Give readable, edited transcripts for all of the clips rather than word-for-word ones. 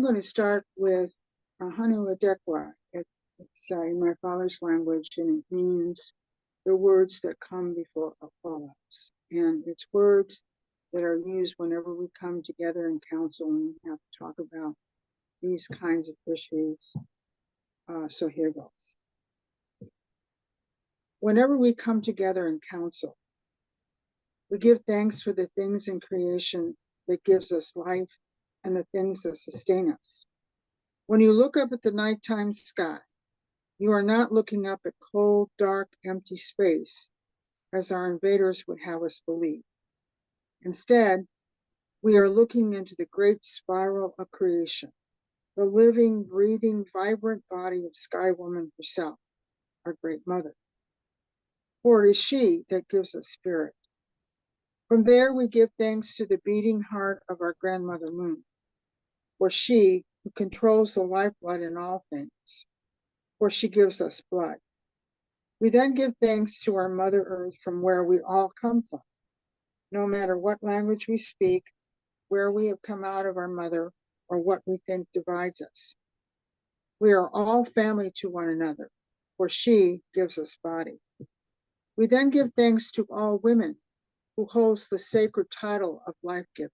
I'm going to start with Haudenosaunee. It's in my father's language, and it means the words that come before a fallout. And it's words that are used whenever we come together in council and we have to talk about these kinds of issues. So here goes. Whenever we come together in council, we give thanks for the things in creation that gives us life and the things that sustain us. When you look up at the nighttime sky, you are not looking up at cold, dark, empty space, as our invaders would have us believe. Instead, we are looking into the great spiral of creation, the living, breathing, vibrant body of Sky Woman herself, our great mother. For it is she that gives us spirit. From there, we give thanks to the beating heart of our grandmother Moon, for she who controls the lifeblood in all things, for she gives us blood. We then give thanks to our Mother Earth from where we all come from, no matter what language we speak, where we have come out of our mother, or what we think divides us. We are all family to one another, for she gives us body. We then give thanks to all women who holds the sacred title of life-giver.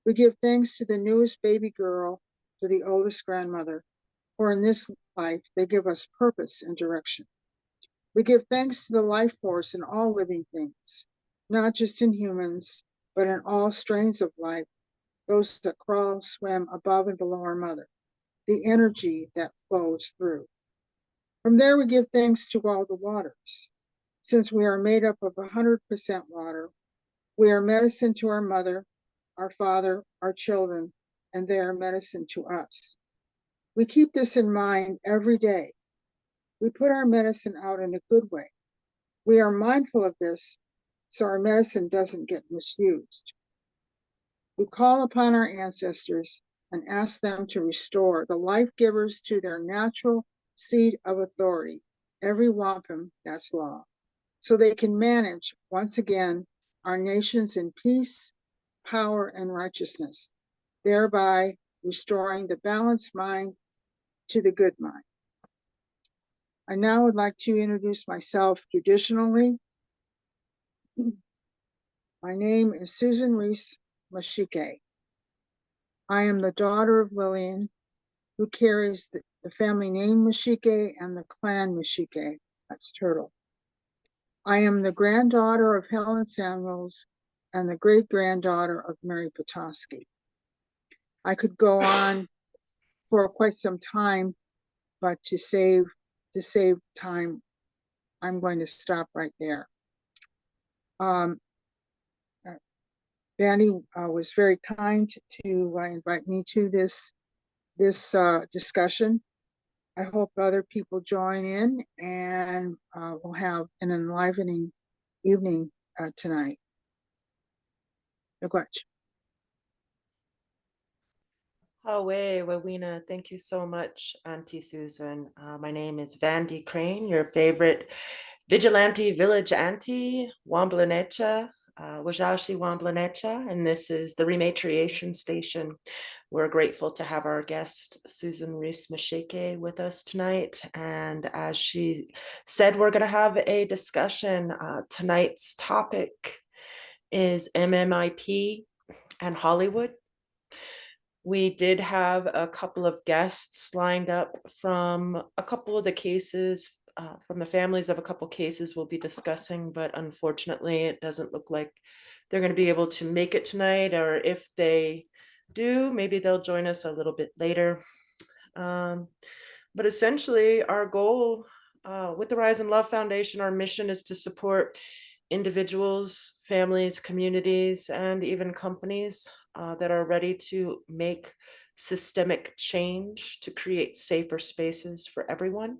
We give thanks to the newest baby girl, to the oldest grandmother, for in this life they give us purpose and direction. We give thanks to the life force in all living things, not just in humans, but in all strains of life, those that crawl, swim above and below our mother, the energy that flows through. From there, we give thanks to all the waters. Since we are made up of 100% water, we are medicine to our mother, our father, our children, and they are medicine to us. We keep this in mind every day. We put our medicine out in a good way. We are mindful of this so our medicine doesn't get misused. We call upon our ancestors and ask them to restore the life givers to their natural seat of authority, every wampum that's law, so they can manage, once again, our nations in peace, power, and righteousness, thereby restoring the balanced mind to the good mind. I now would like to introduce myself traditionally. My name is Susan Reece-Meshekey. I am the daughter of Lillian, who carries the family name Meshekey and the clan Meshekey, that's Turtle. I am the granddaughter of Helen Samuels and the great-granddaughter of Mary Petoskey. I could go on for quite some time, but to save time, I'm going to stop right there. Vandy was very kind to invite me to this discussion. I hope other people join in, and we'll have an enlivening evening tonight. Miigwech. Hawe Wawina, thank you so much, Auntie Susan. My name is Vandy Crane, your favorite vigilante village auntie, Wamblanecha, Wajashi Wamblanecha, and this is the ReMatriation Station. We're grateful to have our guest, Susan Reece-Meshekey, with us tonight. And as she said, we're going to have a discussion. Tonight's topic is MMIP and Hollywood. We did have a couple of guests lined up from a couple of the cases, from the families of a couple cases we'll be discussing, but unfortunately it doesn't look like they're going to be able to make it tonight, or if they do, maybe they'll join us a little bit later. But essentially our goal with the Rise and Love Foundation, our mission is to support individuals, families, communities, and even companies that are ready to make systemic change to create safer spaces for everyone.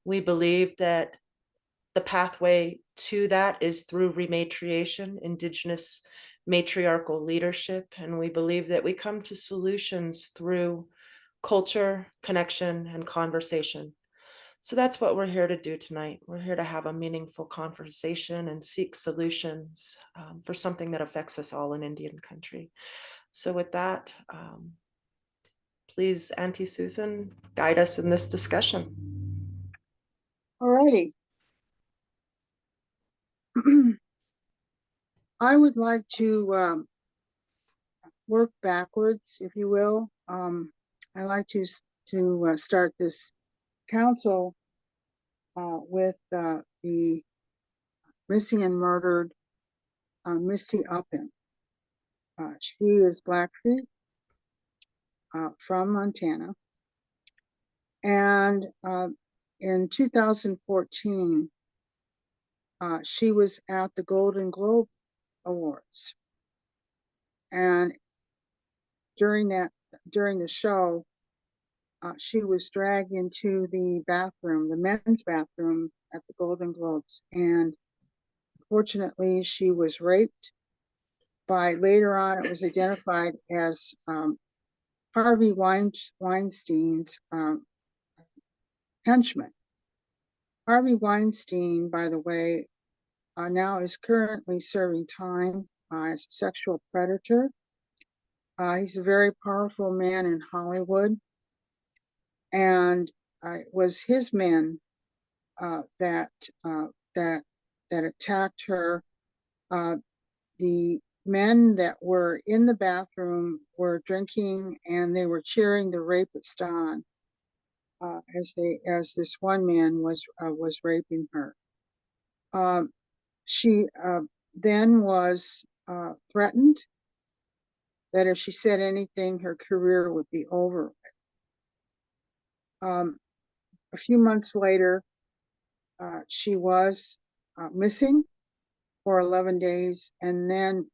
We believe that the pathway to that is through ReMatriation, Indigenous matriarchal leadership, and we believe that we come to solutions through culture, connection, and conversation. So that's what we're here to do tonight. We're here to have a meaningful conversation and seek solutions for something that affects us all in Indian country. So with that, please, Auntie Susan, guide us in this discussion. All righty. I would like to work backwards, if you will. I like to start this council with the missing and murdered Misty Upham. She is Blackfeet from Montana. And in 2014, she was at the Golden Globe Awards. And during the show, she was dragged into the bathroom, the men's bathroom at the Golden Globes. And fortunately, she was raped by, later on, it was identified as Harvey Weinstein's henchman. Harvey Weinstein, by the way, now is currently serving time as a sexual predator. He's a very powerful man in Hollywood. And it was his men that attacked her. The men that were in the bathroom were drinking, and they were cheering the rapist on as this one man was raping her. She then was threatened that if she said anything, her career would be over. A few months later, she was missing for 11 days, and then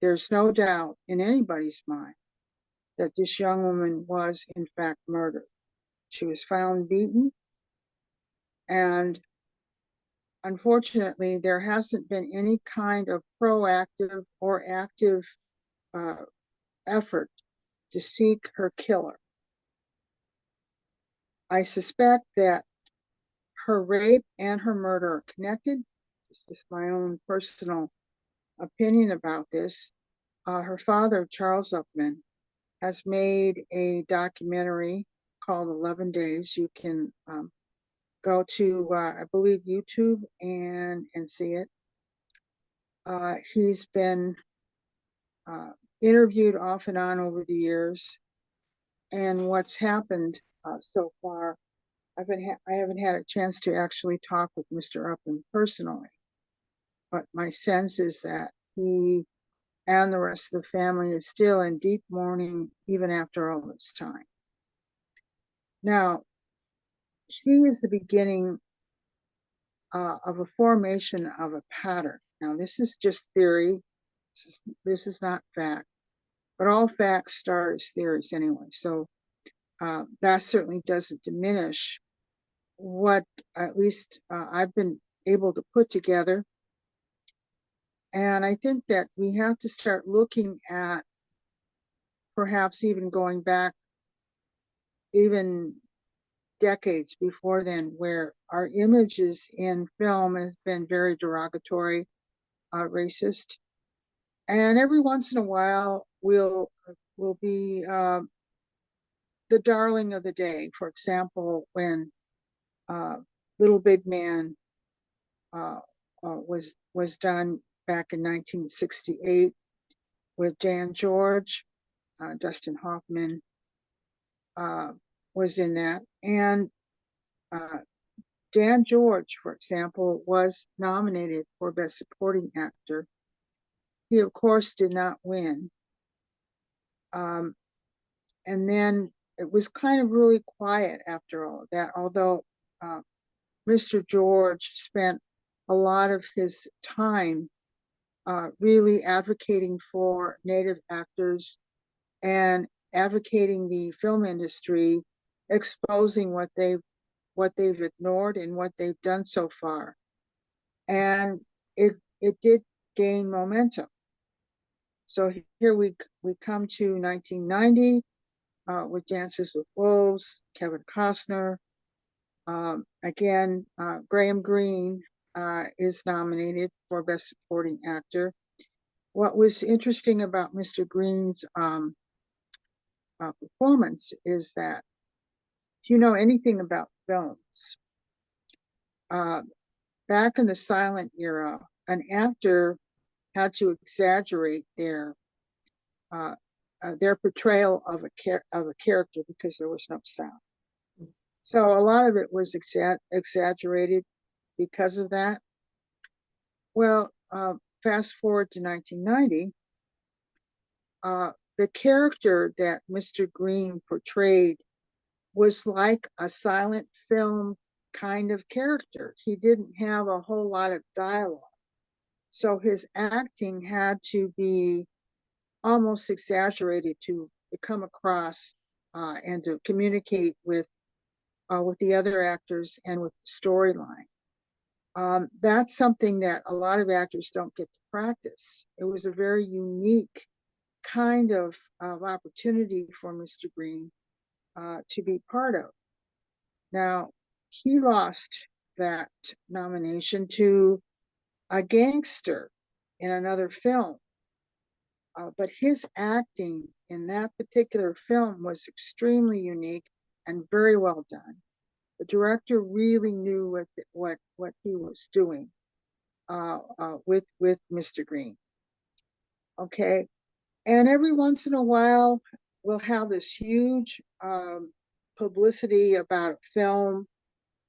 there's no doubt in anybody's mind that this young woman was in fact murdered. She was found beaten, and unfortunately, there hasn't been any kind of proactive or active effort to seek her killer. I suspect that her rape and her murder are connected. It's just my own personal opinion about this. Her father, Charles Upham, has made a documentary called 11 Days. You can go to, I believe, YouTube and see it. He's been interviewed off and on over the years. And what's happened so far, I haven't had a chance to actually talk with Mr. Upham personally, but my sense is that he and the rest of the family is still in deep mourning even after all this time. Now, she is the beginning of a formation of a pattern. Now, this is just theory. This is not fact, but all facts start as theories anyway. So that certainly doesn't diminish what at least I've been able to put together. And I think that we have to start looking at perhaps even going back even decades before then, where our images in film has been very derogatory, racist. And every once in a while, we'll be the darling of the day. For example, when Little Big Man was done back in 1968 with Dan George, Dustin Hoffman was in that, and Dan George, for example, was nominated for Best Supporting Actor. He, of course, did not win. And then it was kind of really quiet after all of that, although Mr. George spent a lot of his time really advocating for Native actors and advocating the film industry, exposing what they've ignored and what they've done so far. And it did gain momentum. So here we come to 1990 with Dances with Wolves, Kevin Costner. Again, Graham Greene is nominated for Best Supporting Actor. What was interesting about Mr. Greene's performance is that if you know anything about films, back in the silent era, an actor had to exaggerate their portrayal of a character because there was no sound. So a lot of it was exaggerated because of that. Well, fast forward to 1990, the character that Mr. Green portrayed was like a silent film kind of character. He didn't have a whole lot of dialogue. So his acting had to be almost exaggerated to come across and to communicate with the other actors and with the storyline. That's something that a lot of actors don't get to practice. It was a very unique kind of opportunity for Mr. Green to be part of. Now, he lost that nomination to a gangster in another film. But his acting in that particular film was extremely unique and very well done. The director really knew what he was doing with Mr. Green. Okay, and every once in a while we'll have this huge publicity about a film,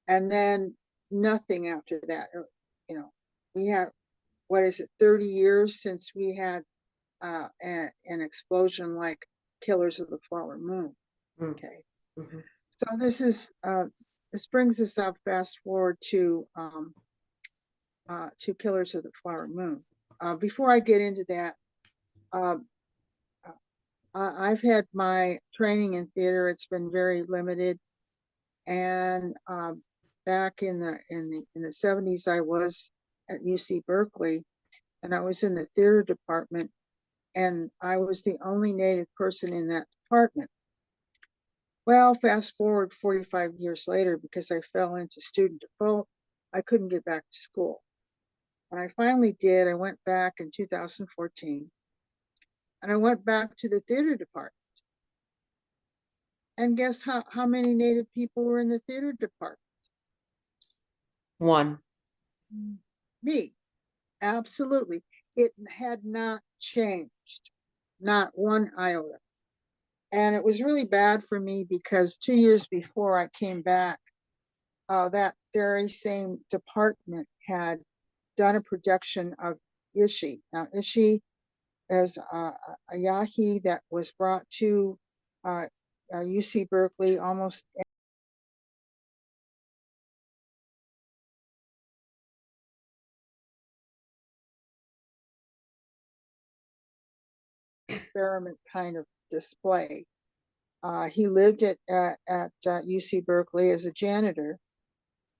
and then nothing after that. You know, we have, what is it, 30 years since we had an explosion like Killers of the Flower Moon. Okay, so this brings us up fast forward to Killers of the Flower Moon. Before I get into that, I've had my training in theater. It's been very limited, and back in the 70s, I was at UC Berkeley, and I was in the theater department, and I was the only Native person in that department. Well, fast forward 45 years later, because I fell into student default, I couldn't get back to school. When I finally did, I went back in 2014, and I went back to the theater department. And guess how many Native people were in the theater department? One. Me. Absolutely. It had not changed, not one iota. And it was really bad for me because 2 years before I came back, that very same department had done a production of Ishi. Now, Ishi is a Yahi that was brought to UC Berkeley almost experiment kind of display. He lived at UC Berkeley as a janitor,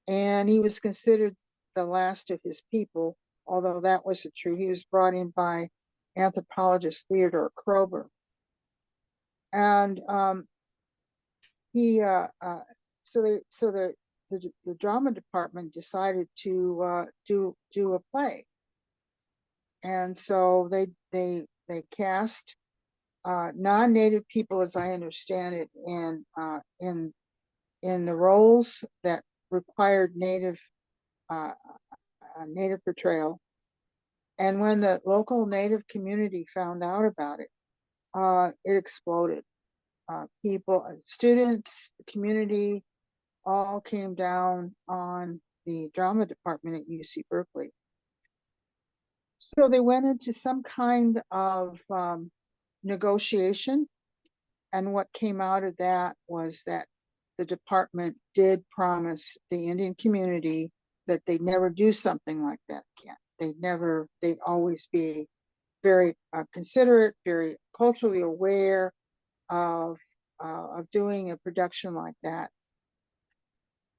and he was considered the last of his people, although that wasn't true. He was brought in by anthropologist Theodore Kroeber. And the drama department decided to do a play. And so they cast non-Native people, as I understand it, in the roles that required Native portrayal. And when the local Native community found out about it, it exploded. People, students, the community, all came down on the drama department at UC Berkeley. So they went into some kind of negotiation, and what came out of that was that the department did promise the Indian community that they'd never do something like that again. They'd always be very considerate, very culturally aware of doing a production like that.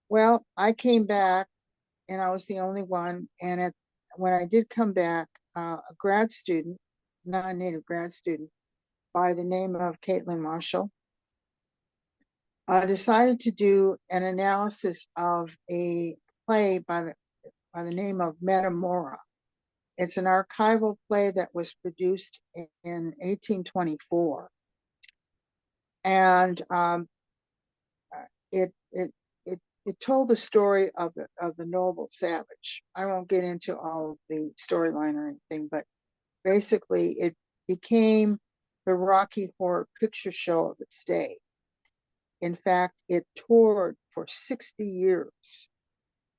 Well, I came back, and I was the only one. And when I did come back, a grad student, non-Native grad student, by the name of Caitlin Marshall, decided to do an analysis of a play by the name of Metamora. It's an archival play that was produced in 1824. And it it it told the story of the noble savage. I won't get into all of the storyline or anything, but basically it became the Rocky Horror Picture Show of its day. In fact, it toured for 60 years,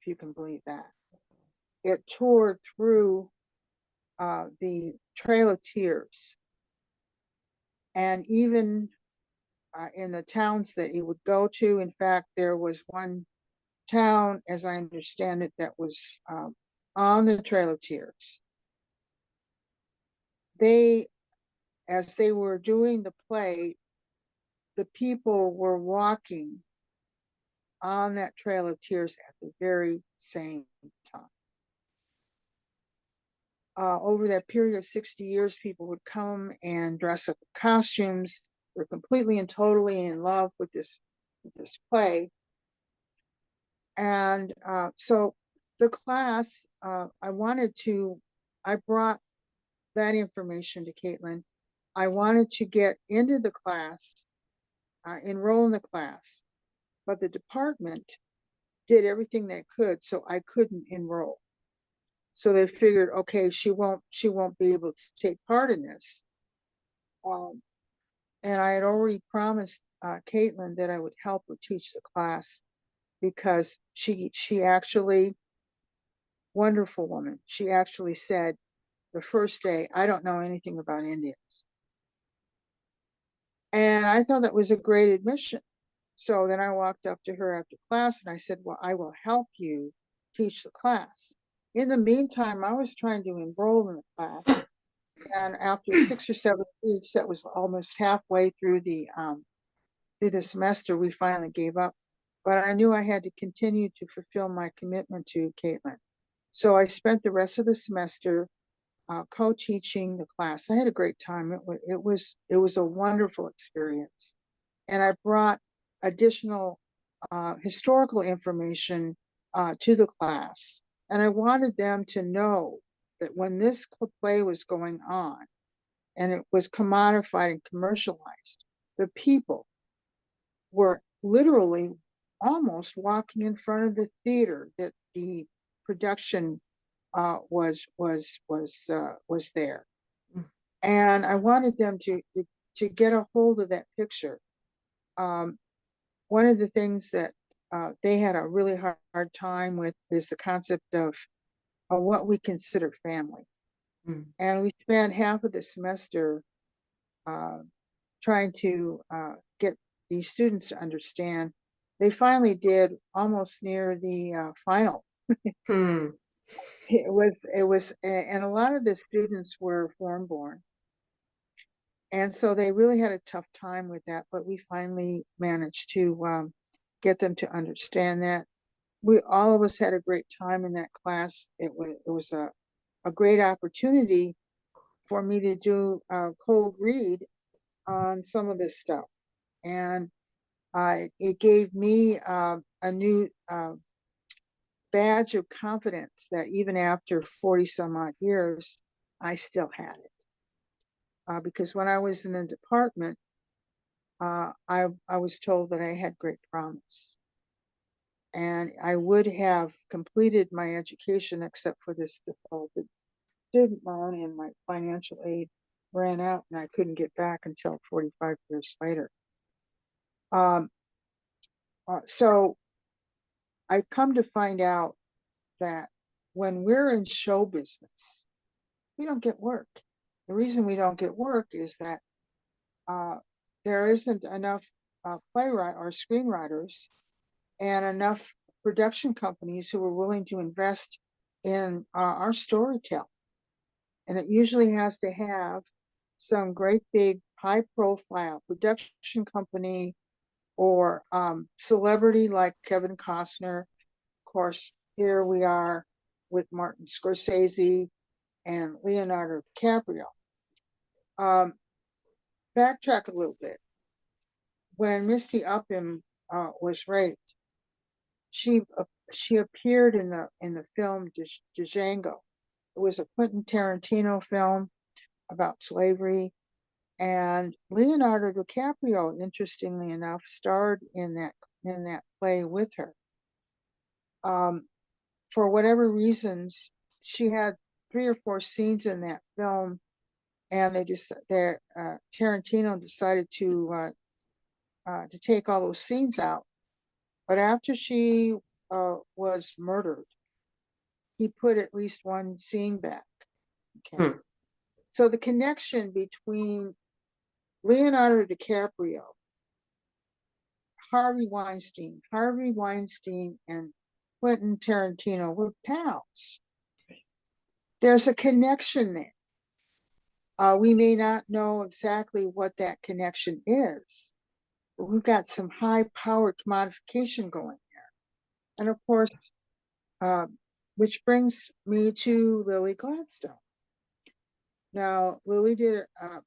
if you can believe that. It toured through the Trail of Tears, and even in the towns that he would go to. In fact, there was one town, as I understand it, that was on the Trail of Tears. They, as they were doing the play, the people were walking on that Trail of Tears at the very same time. Over that period of 60 years, people would come and dress up in costumes. They're completely and totally in love with this play. And so the class, I brought that information to Caitlin. I wanted to get into the class, enroll in the class, but the department did everything they could, so I couldn't enroll. So they figured, okay, she won't be able to take part in this. And I had already promised Caitlin that I would help her teach the class, because she actually, wonderful woman, she actually said the first day, I don't know anything about Indians. And I thought that was a great admission. So then I walked up to her after class and I said, well, I will help you teach the class. In the meantime, I was trying to enroll in the class. And after 6 or 7 weeks, that was almost halfway through the semester, we finally gave up. But I knew I had to continue to fulfill my commitment to Caitlin. So I spent the rest of the semester co-teaching the class. I had a great time. It was a wonderful experience. And I brought additional historical information to the class. And I wanted them to know that when this play was going on and it was commodified and commercialized, the people were literally almost walking in front of the theater that the production was there. And I wanted them to get a hold of that picture. One of the things that they had a really hard time with is the concept of what we consider family. And we spent half of the semester trying to get these students to understand. They finally did almost near the final. It was, and a lot of the students were foreign born. And so they really had a tough time with that, but we finally managed to get them to understand that. All of us had a great time in that class. It was a great opportunity for me to do a cold read on some of this stuff. And it gave me a new badge of confidence that even after 40 some odd years, I still had it. Because when I was in the department, I was told that I had great promise. And I would have completed my education except for this defaulted student loan, and my financial aid ran out and I couldn't get back until 45 years later. So I've come to find out that when we're in show business, we don't get work. The reason we don't get work is that there isn't enough playwright or screenwriters and enough production companies who are willing to invest in our storytelling. And it usually has to have some great big high profile production company or celebrity like Kevin Costner. Of course, here we are with Martin Scorsese and Leonardo DiCaprio. Backtrack a little bit. When Misty Upham was raped, she appeared in the film Django. It was a Quentin Tarantino film about slavery, And Leonardo DiCaprio, interestingly enough, starred in that play with her. For whatever reasons, she had 3 or 4 scenes in that film, and Tarantino decided to take all those scenes out. But after she was murdered, he put at least 1 scene back. Okay. Hmm. So the connection between Leonardo DiCaprio, Harvey Weinstein, and Quentin Tarantino were pals. There's a connection there. We may not know exactly what that connection is, but we've got some high-powered commodification going there. And of course, which brings me to Lily Gladstone. Now, Lily did a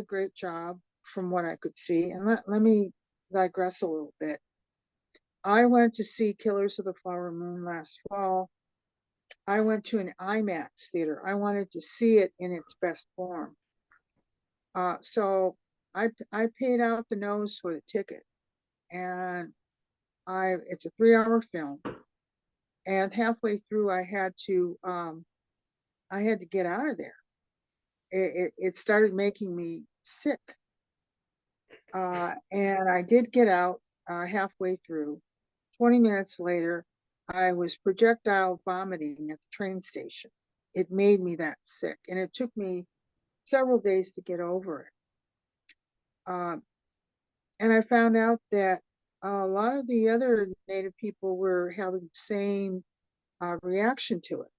great job from what I could see. And let me digress a little bit. I went to see Killers of the Flower Moon last fall. I went to an IMAX theater. I wanted to see it in its best form. So I paid out the nose for the ticket, and it's a 3-hour film. And halfway through, I had to get out of there. It started making me sick. And I did get out halfway through. 20 minutes later, I was projectile vomiting at the train station. It made me that sick, and it took me several days to get over it. And I found out that a lot of the other Native people were having the same reaction to it.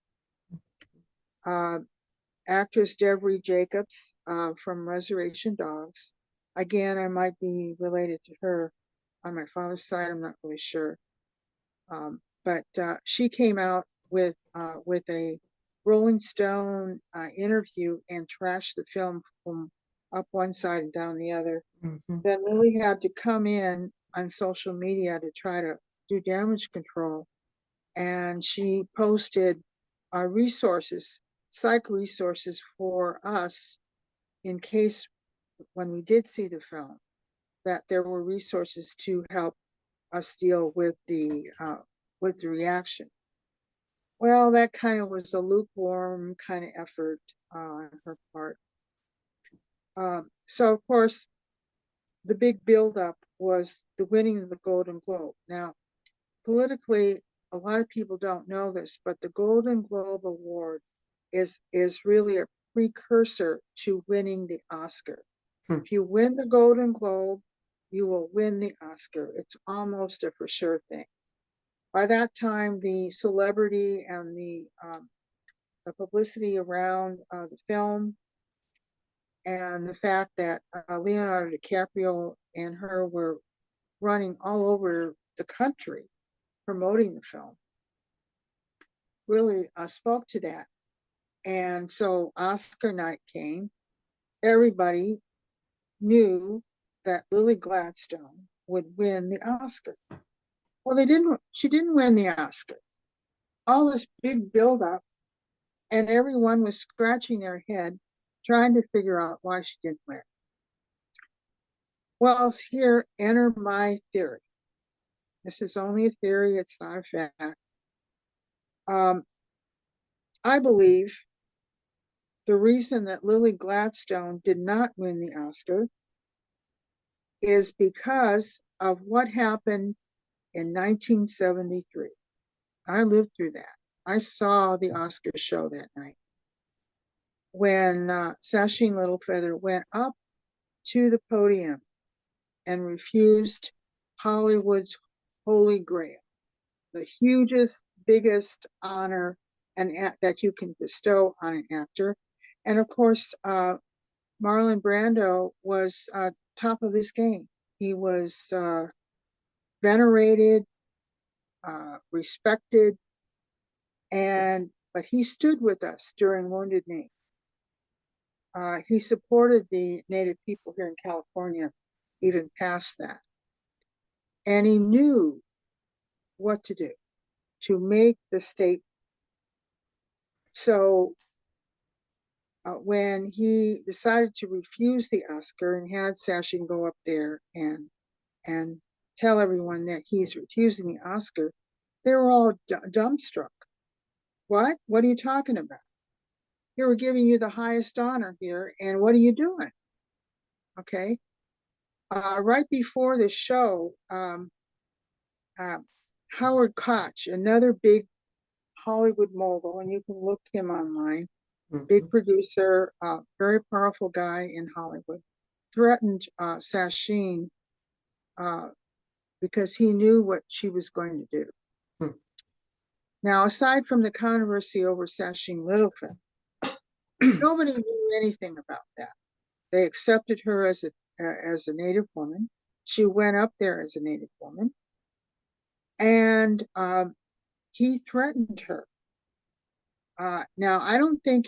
Actress Devery Jacobs from Reservation Dogs. Again, I might be related to her on my father's side. I'm not really sure. But she came out with a Rolling Stone interview and trashed the film from up one side and down the other. Mm-hmm. Then Lily had to come in on social media to try to do damage control. And she posted resources, psych resources for us in case when we did see the film, that there were resources to help us deal with the reaction. Well, that kind of was a lukewarm kind of effort on her part. So, of course, the big buildup was the winning of the Golden Globe. Now, politically, a lot of people don't know this, but the Golden Globe Award is really a precursor to winning the Oscar. If you win the Golden Globe, you will win the Oscar. It's almost a for sure thing. By that time, the celebrity and the publicity around the film and the fact that Leonardo DiCaprio and her were running all over the country promoting the film really spoke to that. And so Oscar night came. Everybody knew that Lily Gladstone would win the Oscar. Well, she didn't win the Oscar. All this big buildup, and everyone was scratching their head trying to figure out why she didn't win. Well, here enter my theory. This is only a theory, it's not a fact. I believe the reason that Lily Gladstone did not win the Oscar is because of what happened in 1973. I lived through that. I saw the Oscar show that night when Sasheen Littlefeather went up to the podium and refused Hollywood's Holy Grail, the hugest, biggest honor that you can bestow on an actor. And of course, Marlon Brando was top of his game. He was venerated, respected, but he stood with us during Wounded Knee. He supported the Native people here in California, even past that. And he knew what to do to make the state. So when he decided to refuse the Oscar and had Sashing go up there and tell everyone that he's refusing the Oscar, they were all dumbstruck. What? What are you talking about? Here, we're giving you the highest honor here, and what are you doing? Okay. Right before the show, Howard Koch, another big Hollywood mogul, and you can look him online, big producer, very powerful guy in Hollywood, threatened Sasheen because he knew what she was going to do. Now, aside from the controversy over Sasheen Littlefield, nobody knew anything about that. They accepted her as a Native woman. She went up there as a Native woman, and he threatened her. Now, I don't think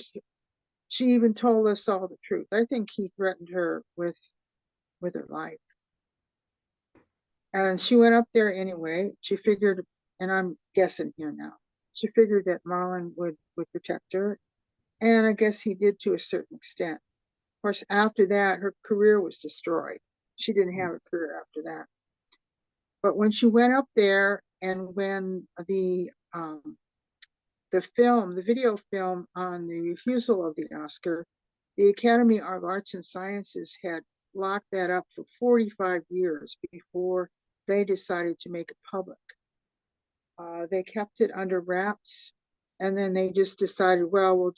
she even told us all the truth. I think he threatened her with her life. And she went up there anyway. She figured, and I'm guessing here now, she figured that Marlon would protect her. And I guess he did to a certain extent. Of course, after that, her career was destroyed. She didn't have a career after that. But when she went up there, and when the video film on the refusal of the Oscar, the Academy of Arts and Sciences had locked that up for 45 years before they decided to make it public. They kept it under wraps, and then they just decided, well,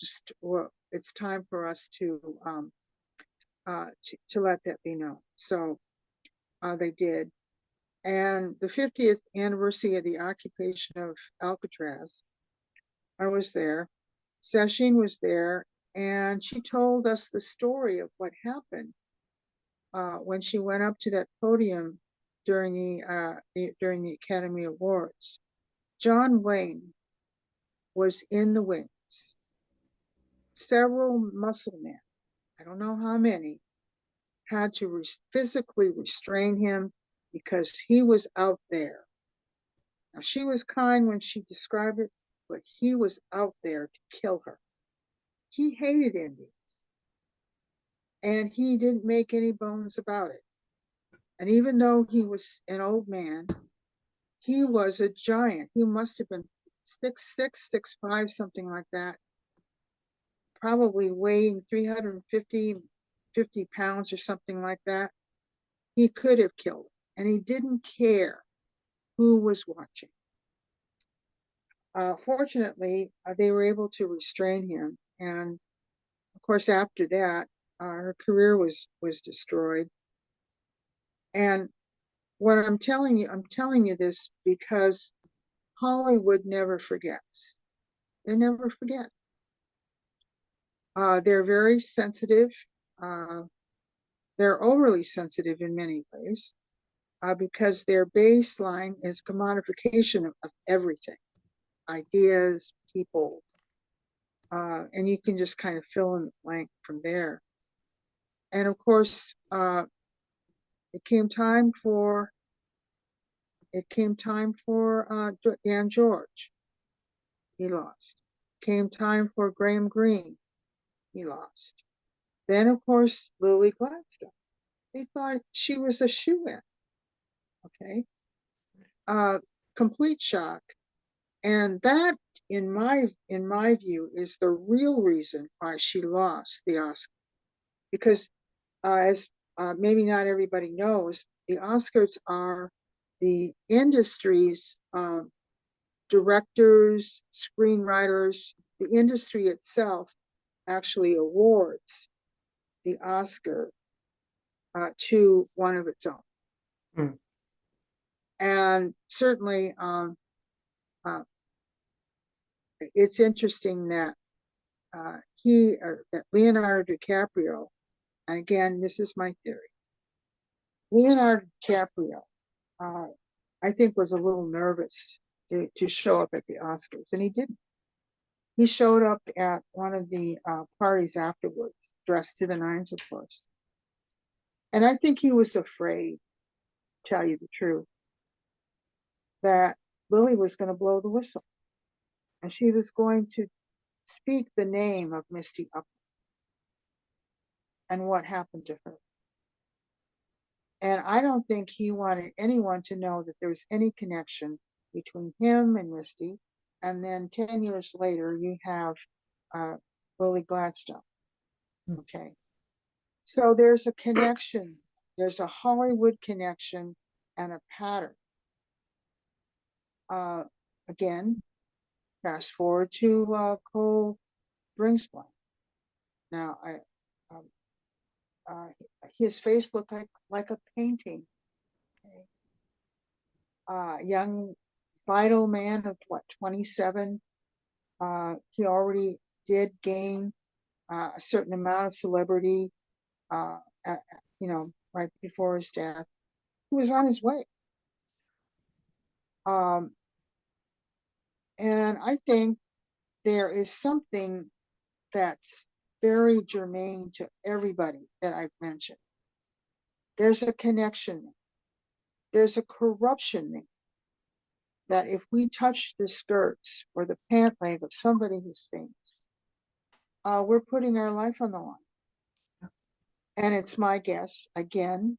it's time for us to let that be known. So they did. And the 50th anniversary of the occupation of Alcatraz, I was there. Sasheen was there, and she told us the story of what happened when she went up to that podium during the Academy Awards. John Wayne was in the wings. Several muscle men, I don't know how many, had to physically restrain him because he was out there. Now, she was kind when she described it, but he was out there to kill her. He hated Indians, and he didn't make any bones about it. And even though he was an old man, he was a giant. He must have been 6'6", 6'5", something like that. Probably weighing 350 pounds or something like that. He could have killed him, and he didn't care who was watching. Fortunately, they were able to restrain him, and of course, after that, her career was destroyed. And what I'm telling you this because Hollywood never forgets. They never forget. They're very sensitive. They're overly sensitive in many ways because their baseline is commodification of everything, ideas, people, and you can just kind of fill in the blank from there. And of course, it came time for Dan George. He lost. Came time for Graham Greene. He lost. Then, of course, Lily Gladstone. They thought she was a shoo-in. Okay. Complete shock. And that, in my view, is the real reason why she lost the Oscar. Because as maybe not everybody knows, the Oscars are the industry's directors, screenwriters. The industry itself actually awards the Oscar to one of its own. And certainly, it's interesting that that Leonardo DiCaprio, and again, this is my theory, Leonardo DiCaprio, I think, was a little nervous to show up at the Oscars, and he didn't. He showed up at one of the parties afterwards, dressed to the nines, of course. And I think he was afraid, to tell you the truth, that Lily was going to blow the whistle, and she was going to speak the name of Misty Upham. and what happened to her. And I don't think he wanted anyone to know that there was any connection between him and Misty. And then 10 years later, you have Lily Gladstone. Okay. So there's a connection. There's a Hollywood connection and a pattern. Again, fast forward to Cole Bringspoint. Now, his face looked like a painting. Okay. Young, vital man of 27. He already did gain a certain amount of celebrity, right before his death. He was on his way. And I think there is something that's very germane to everybody that I've mentioned. There's a connection there. There's a corruption there. That if we touch the skirts or the pant leg of somebody who's famous, we're putting our life on the line. And it's my guess, again,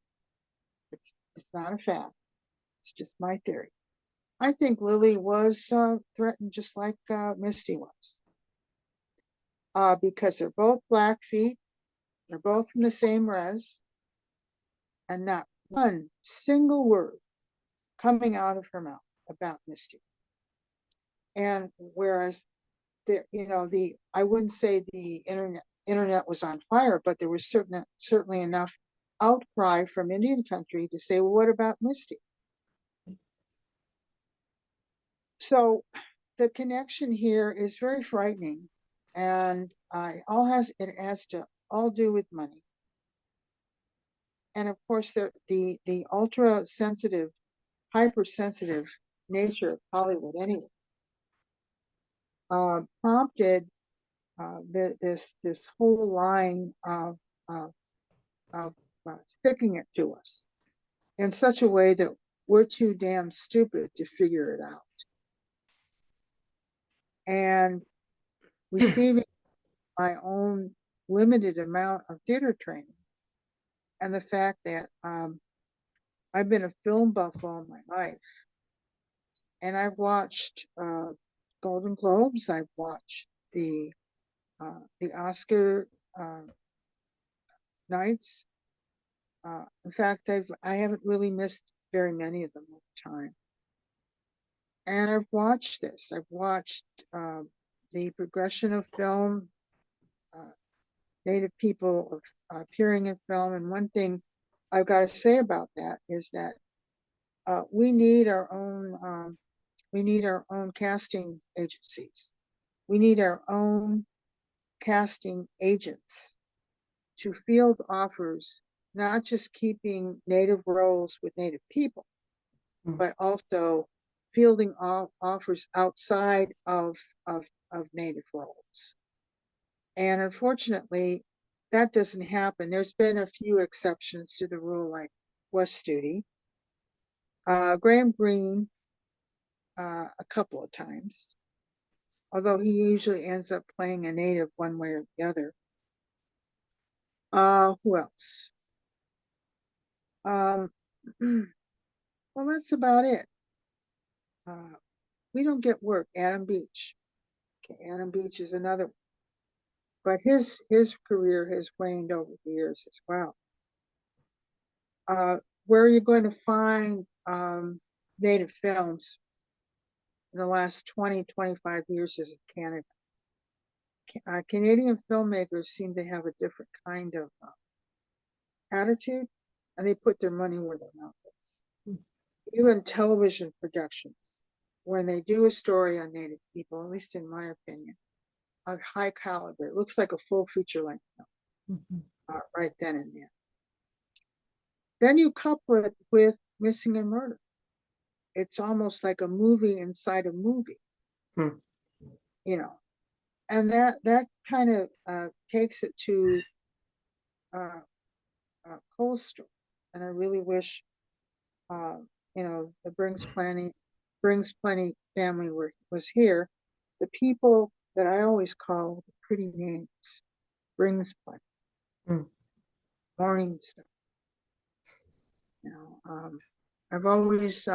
it's not a fact. It's just my theory. I think Lily was threatened just like Misty was. Because they're both Blackfeet, they're both from the same res, and not one single word coming out of her mouth about Misty. And whereas there, I wouldn't say the internet was on fire, but there was certainly enough outcry from Indian country to say, well, what about Misty? So the connection here is very frightening, and it has to all do with money. And of course, the ultra sensitive, hypersensitive nature of Hollywood anyway prompted this whole line of sticking it to us in such a way that we're too damn stupid to figure it out. And receiving my own limited amount of theater training and the fact that I've been a film buff all my life, and I've watched Golden Globes, I've watched the Oscar nights. In fact, I haven't really missed very many of them over time. And I've watched this. I've watched the progression of film, Native people appearing in film. And one thing I've got to say about that is that we need our own casting agencies. We need our own casting agents to field offers, not just keeping Native roles with Native people, but also fielding offers outside of Native roles. And unfortunately, that doesn't happen. There's been a few exceptions to the rule, like West Studi, Graham Greene, a couple of times, although he usually ends up playing a Native one way or the other. Who else? Well, that's about it. We don't get work. Adam Beach. Okay, Adam Beach is another one. But his career has waned over the years as well. Where are you going to find Native films in the last 20, 25 years is in Canada. Canadian filmmakers seem to have a different kind of attitude, and they put their money where their mouth is. Even television productions, when they do a story on Native people, at least in my opinion, of high caliber, it looks like a full feature length film, right then and there. Then you couple it with Missing and Murder. It's almost like a movie inside a movie, and that kind of takes it to coastal. And I really wish, the Brings Plenty family was here. The people that I always call the pretty names, Brings Plenty. morning stuff. I've always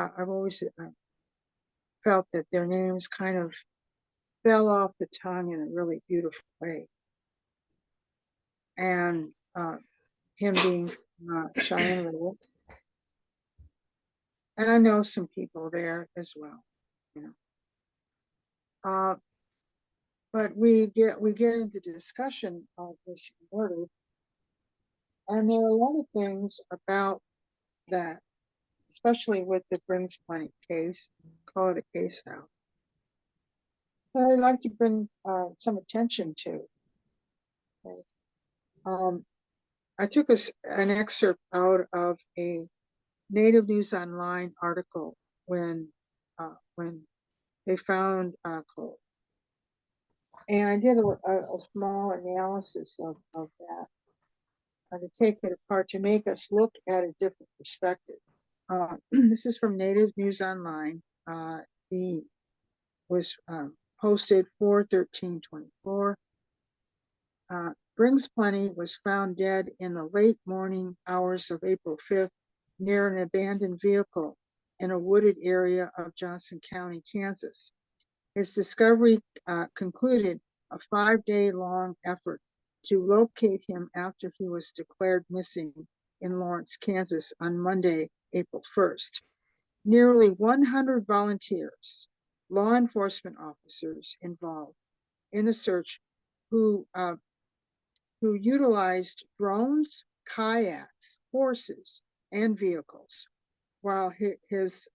felt that their names kind of fell off the tongue in a really beautiful way. And him being Cheyenne River. And I know some people there as well, but we get into discussion of this murder, and there are a lot of things about that, especially with the Brings Plenty case, call it a case now, that I'd like to bring some attention to. Okay. I took an excerpt out of a Native News Online article when they found coal. And I did a small analysis of that to take it apart to make us look at a different perspective. This is from Native News Online. He was posted 4/13/24. Brings Plenty was found dead in the late morning hours of April 5th near an abandoned vehicle in a wooded area of Johnson County, Kansas. His discovery concluded a 5-day-long effort to locate him after he was declared missing in Lawrence, Kansas on Monday, April 1st. Nearly 100 volunteers, law enforcement officers involved in the search who utilized drones, kayaks, horses, and vehicles. While his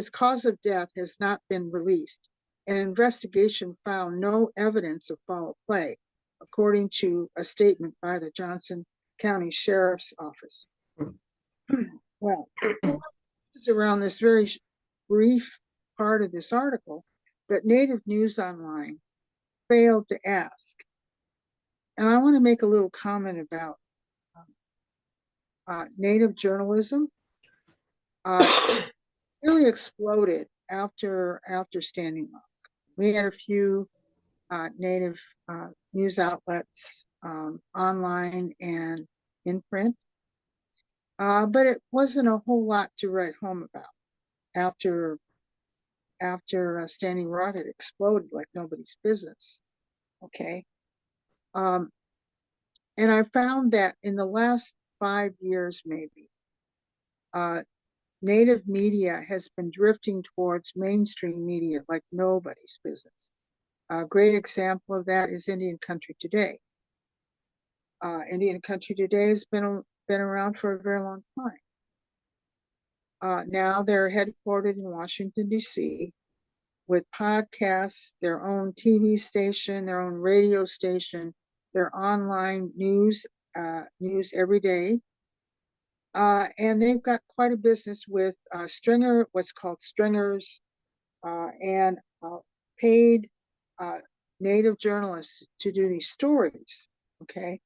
cause of death has not been released, an investigation found no evidence of foul play, according to a statement by the Johnson County Sheriff's Office. Well, around this very brief part of this article that Native News Online failed to ask. And I want to make a little comment about Native journalism. Really exploded after Standing Rock. We had a few Native news outlets online and in print, but it wasn't a whole lot to write home about after Standing Rock had exploded like nobody's business. Okay. And I found that in the last 5 years, maybe, Native media has been drifting towards mainstream media like nobody's business. A great example of that is Indian Country Today. Indian Country Today has been around for a very long time. Now they're headquartered in Washington, D.C., with podcasts, their own TV station, their own radio station, their online news every day. And they've got quite a business with what's called stringers, and paid Native journalists to do these stories. Okay,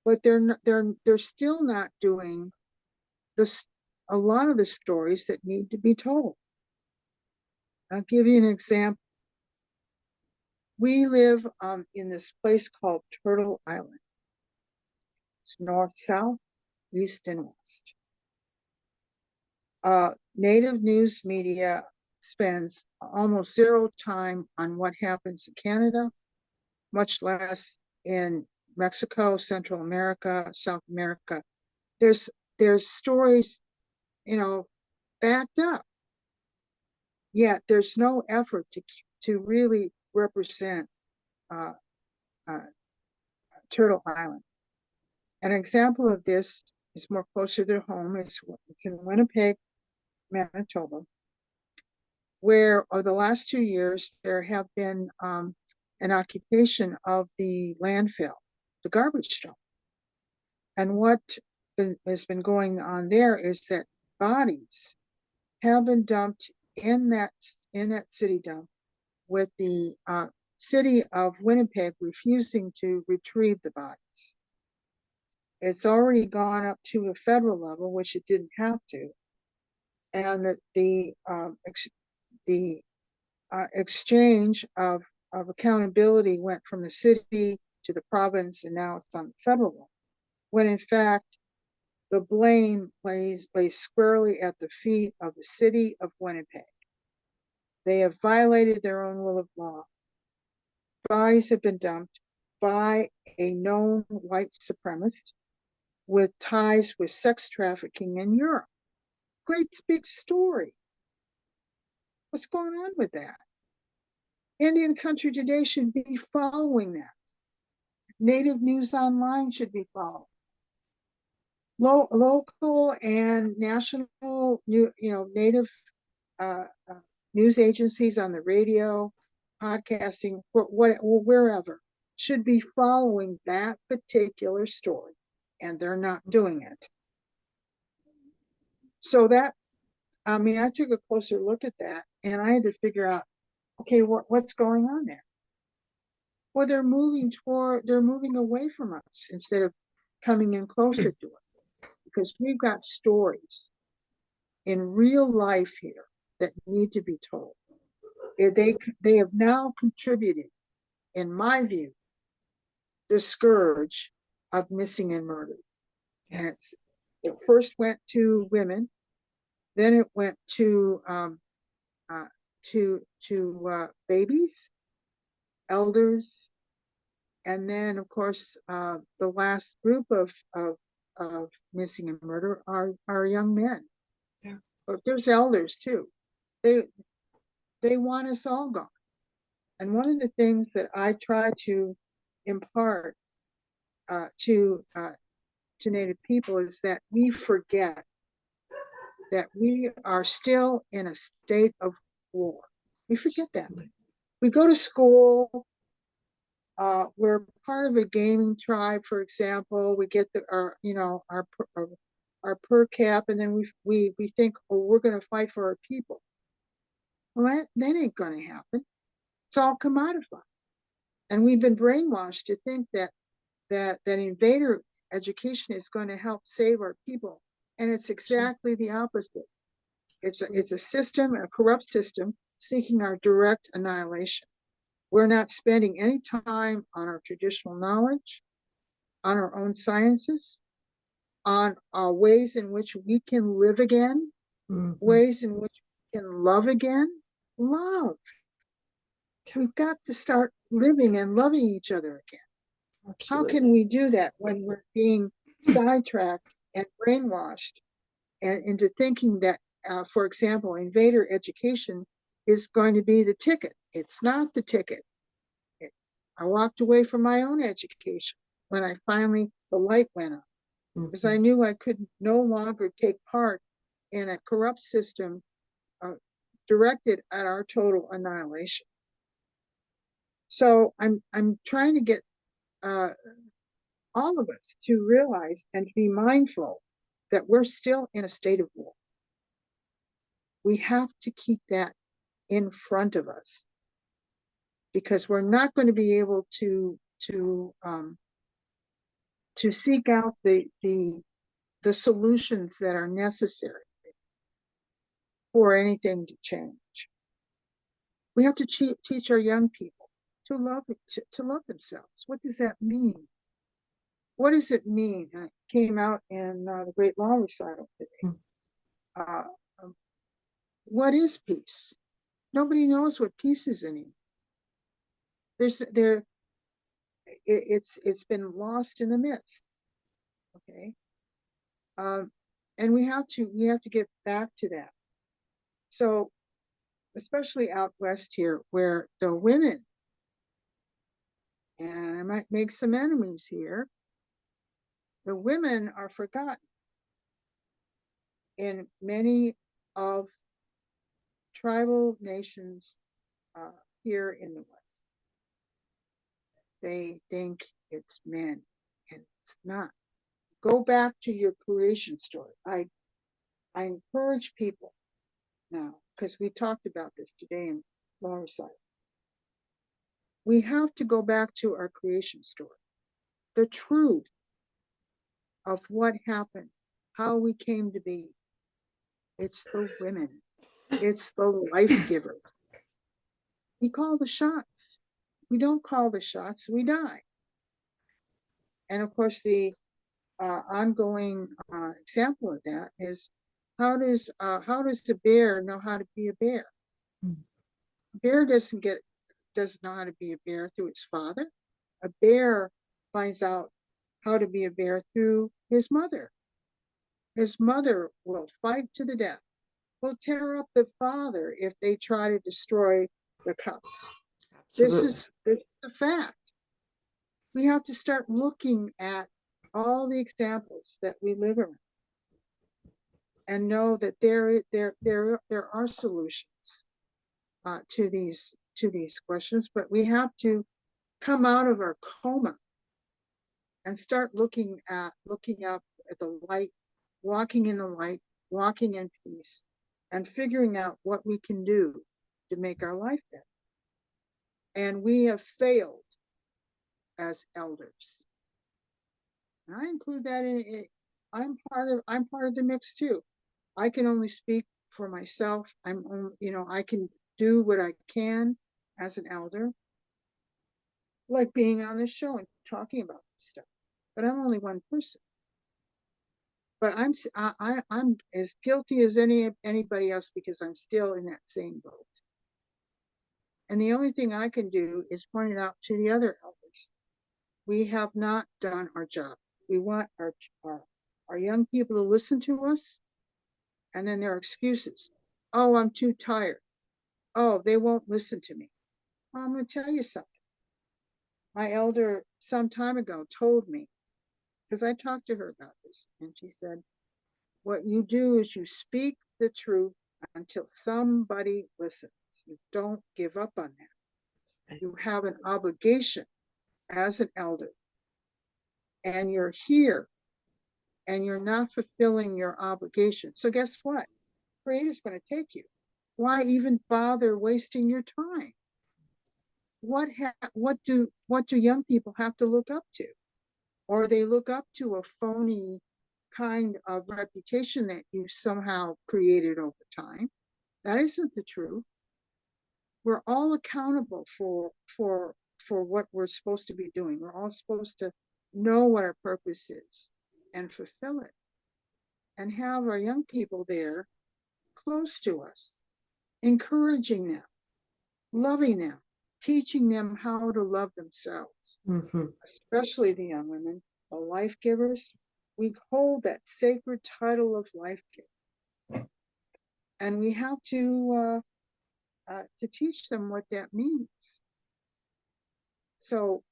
but they're still not doing a lot of the stories that need to be told. I'll give you an example. We live in this place called Turtle Island. It's north, south, east, and west. Native news media spends almost zero time on what happens in Canada, much less in Mexico, Central America, South America. There's stories, backed up. Yet there's no effort to really represent Turtle Island. An example of this is more closer to home. It's in Winnipeg, Manitoba, where over the last 2 years there have been an occupation of the landfill, the garbage dump. And what has been going on there is that bodies have been dumped in that city dump, with the city of Winnipeg refusing to retrieve the bodies. It's already gone up to a federal level, which it didn't have to, and the exchange of accountability went from the city to the province, and now it's on the federal level, when in fact the blame lays squarely at the feet of the city of Winnipeg. They have violated their own rule of law. Bodies have been dumped by a known white supremacist with ties with sex trafficking in Europe. Great big story. What's going on with that? Indian Country Today should be following that. Native News Online should be following. Local and national, Native news agencies on the radio, podcasting, wherever, should be following that particular story, and they're not doing it. So I took a closer look at that, and I had to figure out, okay, what's going on there? Well, they're moving away from us instead of coming in closer to it, because we've got stories in real life here that need to be told. They have now contributed, in my view, the scourge of missing and murdered. Yeah. And it first went to women, then it went to babies, elders, and then of course the last group of missing and murder are young men. Yeah. But there's elders too. They want us all gone. And one of the things that I try to impart to Native people is that we forget that we are still in a state of war. We forget that. We go to school. We're part of a gaming tribe, for example. We get our per cap, and then we think, oh, we're going to fight for our people. Well, that ain't going to happen. It's all commodified, and we've been brainwashed to think that invader education is going to help save our people, and it's exactly the opposite. It's a system, a corrupt system, seeking our direct annihilation. We're not spending any time on our traditional knowledge, on our own sciences, on our ways in which we can live again, ways in which we can love again. Love. We've got to start living and loving each other again. Absolutely. How can we do that when we're being sidetracked and brainwashed and into thinking that, for example, invader education is going to be the ticket? It's not the ticket. I walked away from my own education when the light went on, because I knew I could no longer take part in a corrupt system directed at our total annihilation. So I'm trying to get all of us to realize and to be mindful that we're still in a state of war. We have to keep that in front of us, because we're not going to be able to seek out the solutions that are necessary for anything to change. We have to teach our young people to love themselves. What does that mean? What does it mean? It came out in the Great Law Recital today. What is peace? Nobody knows what peace is anymore. It's been lost in the midst. Okay, and we have to get back to that. So, especially out west here, where the women, and I might make some enemies here, the women are forgotten in many of tribal nations here in the West. They think it's men, and it's not. Go back to your creation story. I encourage people now, because we talked about this today in Lower Side. We have to go back to our creation story. The truth of what happened, how we came to be. It's the women. It's the life giver. We call the shots. We don't call the shots, we die. And of course, the ongoing example of that is how does the bear know how to be a bear? Bear doesn't know how to be a bear through its father. A bear finds out how to be a bear through his mother. His mother will fight to the death, will tear up the father if they try to destroy the cubs. Absolutely. This is a fact. We have to start looking at all the examples that we live around and know that there are solutions to these questions, but we have to come out of our coma and start looking up at the light, walking in the light, walking in peace, and figuring out what we can do to make our life better. And we have failed as elders. And I include that in it. I'm part of the mix too. I can only speak for myself. I can do what I can as an elder, like being on this show and talking about this stuff. But I'm only one person. But I'm as guilty as anybody else because I'm still in that same boat. And the only thing I can do is point it out to the other elders. We have not done our job. We want our young people to listen to us, and then their excuses. Oh, I'm too tired. Oh, they won't listen to me. Well, I'm going to tell you something. My elder some time ago told me, because I talked to her about this, and she said, what you do is you speak the truth until somebody listens. You don't give up on that. You have an obligation as an elder, and you're here, and you're not fulfilling your obligation. So guess what? Creator's going to take you. Why even bother wasting your time? What do young people have to look up to? Or they look up to a phony kind of reputation that you somehow created over time. That isn't the truth. We're all accountable for what we're supposed to be doing. We're all supposed to know what our purpose is and fulfill it, and have our young people there close to us, encouraging them, loving them, teaching them how to love themselves, especially the young women, the life givers. We hold that sacred title of life giver, and we have to teach them what that means. So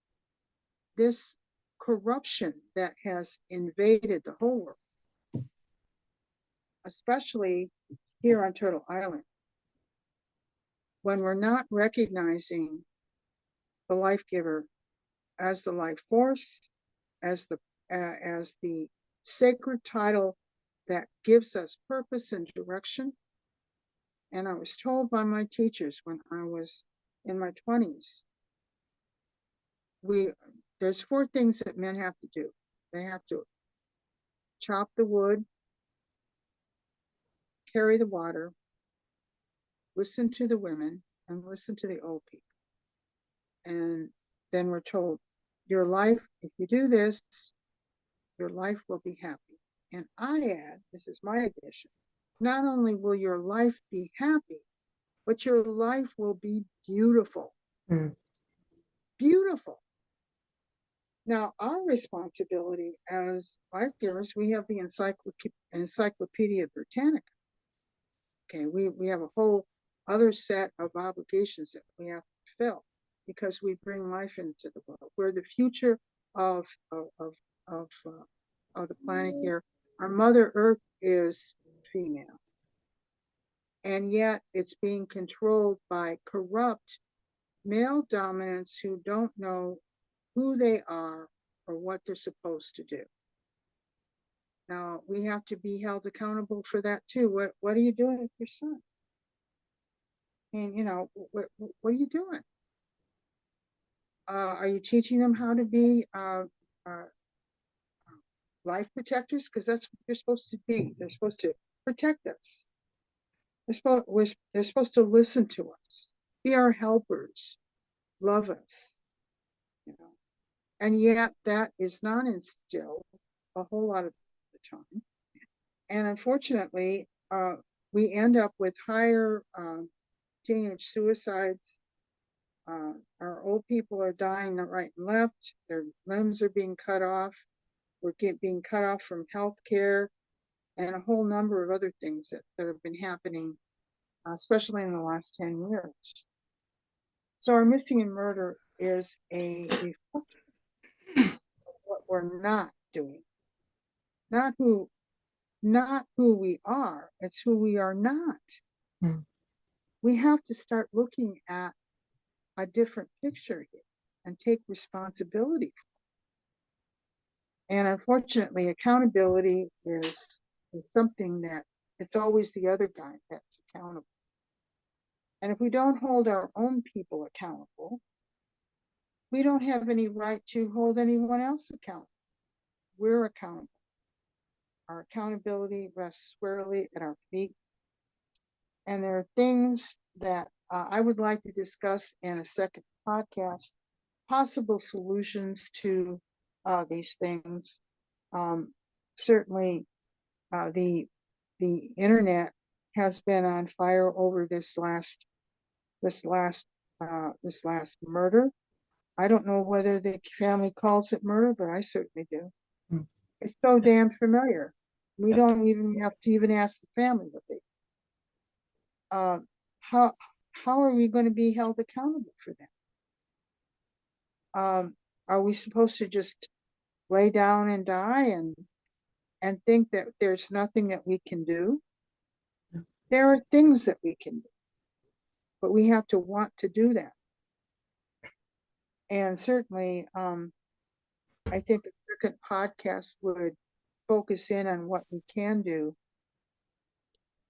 this corruption that has invaded the whole world, especially here on Turtle Island, when we're not recognizing the life giver as the life force, as the sacred title that gives us purpose and direction. And I was told by my teachers when I was in my 20s, there's 4 things that men have to do. They have to chop the wood, carry the water, listen to the women, and listen to the old people. And then we're told, your life, if you do this, your life will be happy. And I add, this is my addition, not only will your life be happy, but your life will be beautiful. Beautiful. Now, our responsibility as life givers, we have the Encyclopedia Britannica. Okay, we have a whole other set of obligations that we have to fulfill because we bring life into the world. We're the future of the planet here. Our Mother Earth is female, and yet it's being controlled by corrupt male dominants who don't know who they are or what they're supposed to do. Now, we have to be held accountable for that too. What are you doing with your son? And, what are you doing? Are you teaching them how to be life protectors? Because that's what they're supposed to be. They're supposed to protect us. They're supposed to listen to us, be our helpers, love us, And yet that is not instilled a whole lot of the time. And unfortunately, we end up with higher teenage suicides. Our old people are dying right and left. Their limbs are being cut off. We're being cut off from health care and a whole number of other things that have been happening, especially in the last 10 years. So our missing and murder is a reflection of what we're not doing. Not who we are, it's who we are not. Mm. We have to start looking at a different picture here and take responsibility. And unfortunately, accountability is something that it's always the other guy that's accountable. And if we don't hold our own people accountable, we don't have any right to hold anyone else accountable. We're accountable. Our accountability rests squarely at our feet. And there are things that I would like to discuss in a second podcast, possible solutions to these things. Certainly, the internet has been on fire over this last murder. I don't know whether the family calls it murder, but I certainly do. Mm. It's so damn familiar. We don't even have to even ask the family what they. How are we going to be held accountable for that? Are we supposed to just lay down and die and think that there's nothing that we can do? There are things that we can do, but we have to want to do that. And certainly, I think a second podcast would focus in on what we can do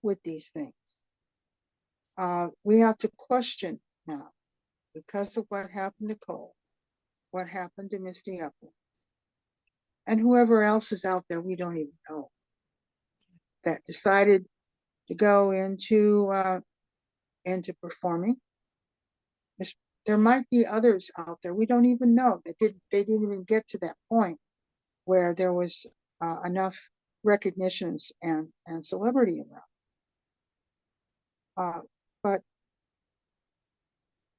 with these things. We have to question now, because of what happened to Cole, what happened to Misty Upham, and whoever else is out there we don't even know that decided to go into performing. There might be others out there we don't even know that they didn't even get to that point where there was enough recognitions and celebrity around. But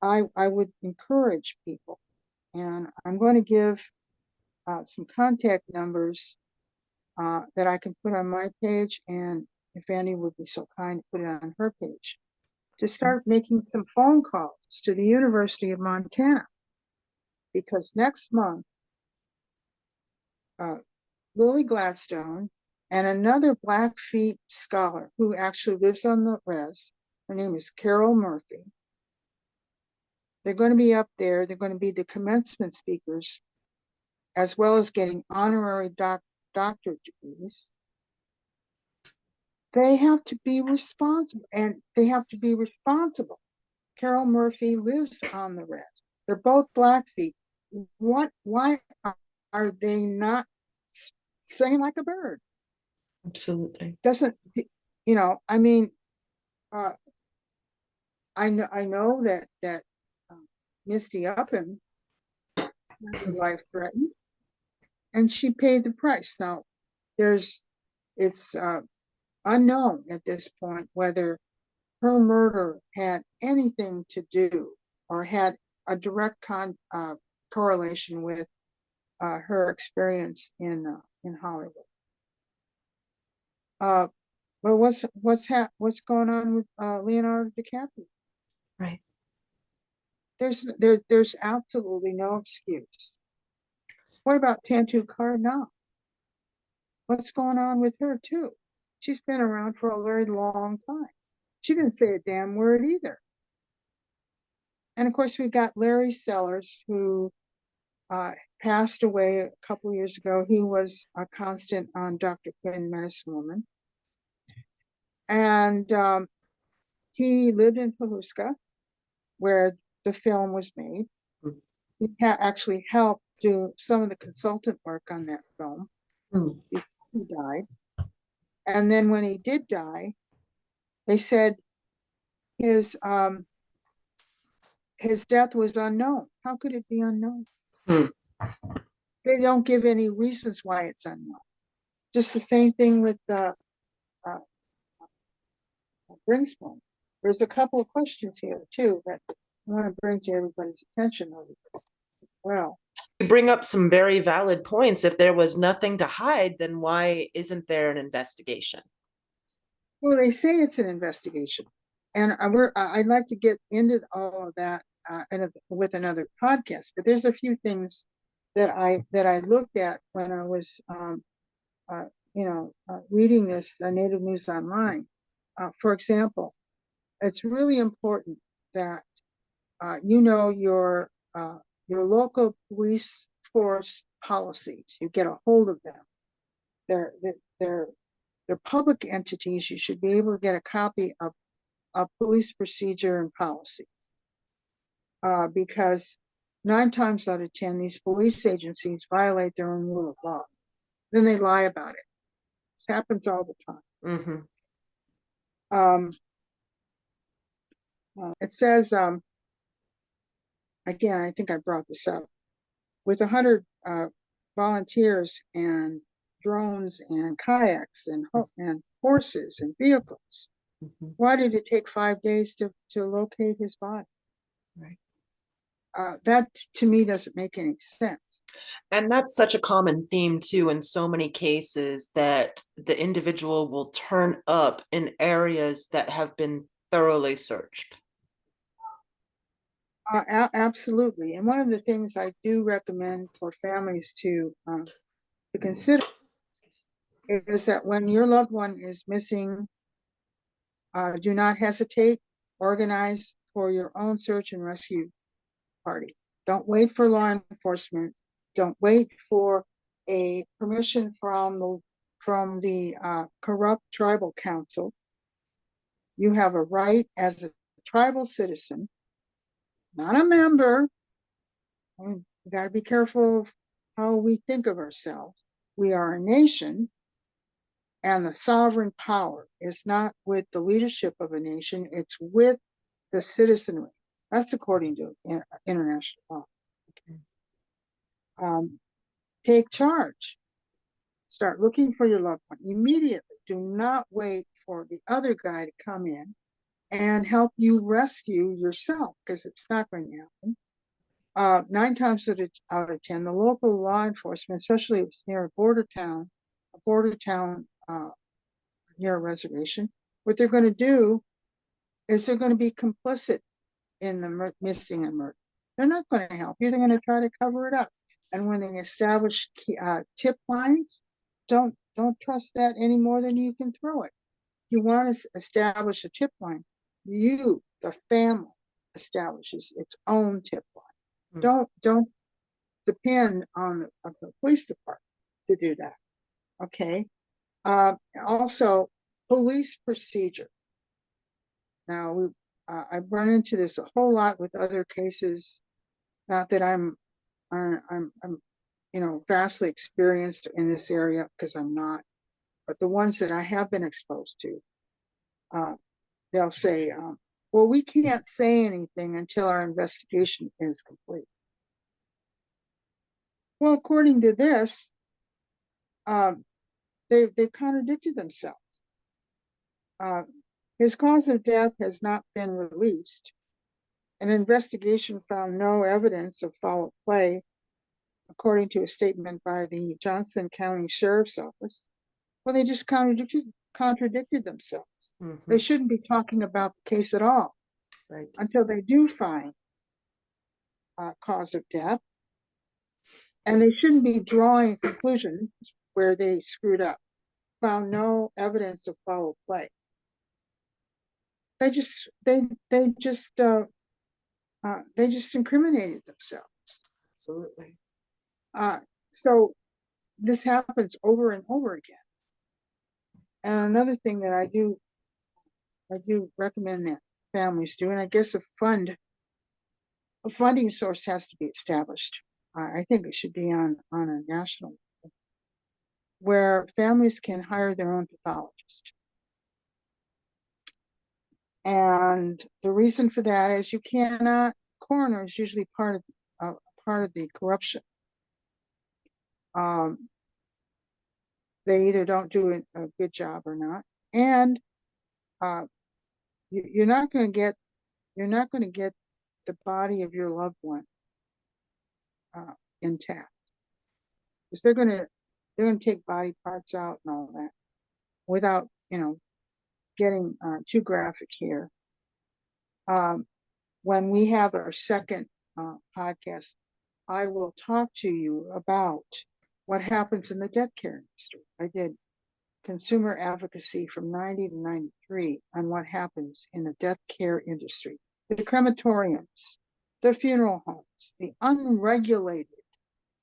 I would encourage people, and I'm going to give some contact numbers that I can put on my page, and if Annie would be so kind to put it on her page, to start making some phone calls to the University of Montana, because next month, Lily Gladstone and another Blackfeet scholar who actually lives on the res, her name is Carol Murphy, they're going to be up there. They're going to be the commencement speakers, as well as getting honorary doctorate degrees. They have to be responsible, and they have to be responsible. Carol Murphy lives on the res. They're both Blackfeet. Why are they not singing like a bird? Absolutely. Doesn't, I mean, I know that Misty Upham had her life threatened, and she paid the price. Now, it's unknown at this point whether her murder had anything to do or had a direct correlation with her experience in Hollywood. But what's going on with Leonardo DiCaprio? Right. There's absolutely no excuse. What about Tantu Cardinal? What's going on with her too? She's been around for a very long time. She didn't say a damn word either. And of course, we've got Larry Sellers, who passed away a couple of years ago. He was a constant on Dr. Quinn, Medicine Woman. And he lived in Pahuska, where the film was made. Mm. He actually helped do some of the consultant work on that film before he died. And then when he did die, they said his death was unknown. How could it be unknown? Mm. They don't give any reasons why it's unknown. Just the same thing with the Bringspoon. There's a couple of questions here too that I want to bring to everybody's attention over this as well. You bring up some very valid points. If there was nothing to hide, then why isn't there an investigation? Well, they say it's an investigation, and I'd like to get into all of that with another podcast. But there's a few things that I looked at when I was reading this Native News Online. For example, it's really important that your local police force policies. You get a hold of them. They're public entities. You should be able to get a copy of police procedure and policies, because 9 times out of 10, these police agencies violate their own rule of law. Then they lie about it. This happens all the time. Mm-hmm. It says, again, I think I brought this up, with 100 volunteers and drones and kayaks and horses and vehicles. Mm-hmm. Why did it take 5 days to locate his body? Right. That to me doesn't make any sense. And that's such a common theme too in so many cases, that the individual will turn up in areas that have been thoroughly searched. Absolutely. And one of the things I do recommend for families to consider is that when your loved one is missing, do not hesitate. Organize for your own search and rescue party. Don't wait for law enforcement. Don't wait for a permission from the corrupt tribal council. You have a right as a tribal citizen, not a member. We got to be careful of how we think of ourselves. We are a nation, and the sovereign power is not with the leadership of a nation, it's with the citizenry. That's according to international law. Okay. Take charge. Start looking for your loved one immediately. Do not wait for the other guy to come in and help you rescue yourself, because it's not going to happen. 9 times out of 10, the local law enforcement, especially if it's near a border town near a reservation, what they're going to do is they're going to be complicit in the missing and murder. They're not going to help you. They're going to try to cover it up. And when they establish tip lines, don't trust that any more than you can throw it. You want to establish a tip line. You, the family, establishes its own tip line. Mm. Don't depend on the police department to do that. Okay. Also, police procedure. Now I've run into this a whole lot with other cases. Not that I'm vastly experienced in this area, because I'm not. But the ones that I have been exposed to, they'll say, well, we can't say anything until our investigation is complete. Well, according to this, they've contradicted themselves. His cause of death has not been released. An investigation found no evidence of foul play, according to a statement by the Johnson County Sheriff's Office. Well, they just contradicted themselves. Mm-hmm. They shouldn't be talking about the case at all, right, until they do find cause of death. And they shouldn't be drawing conclusions where they screwed up, found no evidence of foul play. They just incriminated themselves. Absolutely. So this happens over and over again. And another thing that I do recommend that families do, and I guess a funding source has to be established. I think it should be on a national level, where families can hire their own pathologist. And the reason for that is coroner is usually part of the corruption. They either don't do a good job or not, and you're not going to get the body of your loved one intact, because they're going to take body parts out and all that without getting too graphic here. When we have our second podcast, I will talk to you about what happens in the death care industry. I did consumer advocacy from 90 to 93 on what happens in the death care industry, the crematoriums, the funeral homes, the unregulated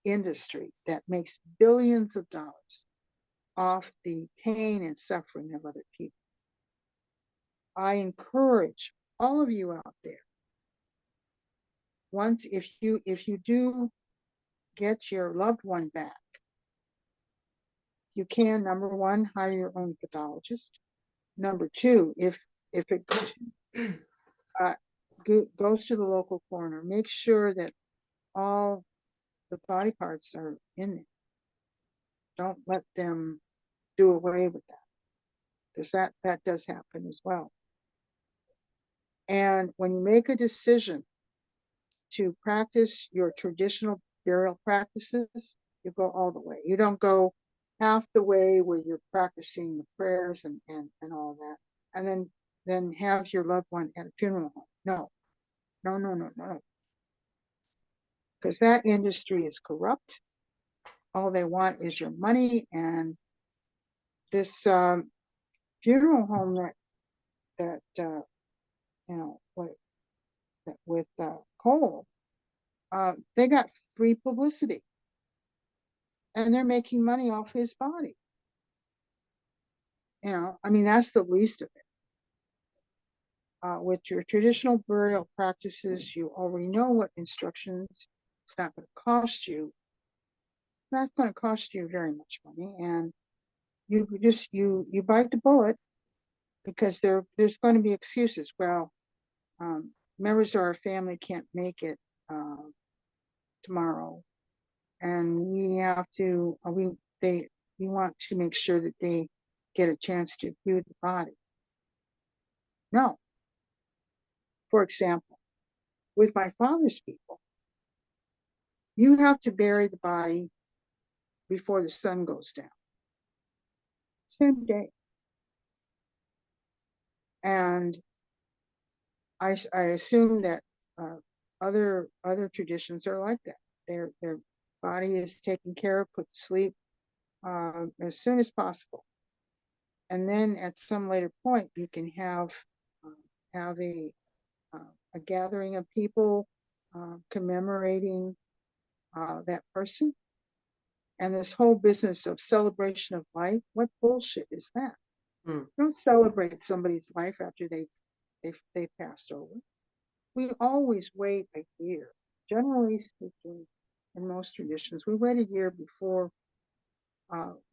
industry that makes billions of dollars off the pain and suffering of other people. I encourage all of you out there, once if you do get your loved one back, you can, number one, hire your own pathologist. Number two, if it goes to the local coroner, make sure that all the body parts are in there. Don't let them do away with that, because that does happen as well. And when you make a decision to practice your traditional burial practices, you go all the way. You don't go half the way where you're practicing the prayers and all that, and then have your loved one at a funeral home. No. Because that industry is corrupt. All they want is your money. And this funeral home with Cole, they got free publicity, and they're making money off his body. I mean, that's the least of it. With your traditional burial practices, you already know what instructions. It's not going to cost you. Not going to cost you very much money, and you bite the bullet, because there's going to be excuses. Well, members of our family can't make it tomorrow, and we have to. We want to make sure that they get a chance to view the body. No. For example, with my father's people, you have to bury the body before the sun goes down. Same day. And I assume that other traditions are like that. Their body is taken care of, put to sleep as soon as possible, and then at some later point you can have a gathering of people commemorating that person. And this whole business of celebration of life, what bullshit is that? Don't celebrate somebody's life after they passed over. We always wait a year. Generally speaking, in most traditions, we wait a year before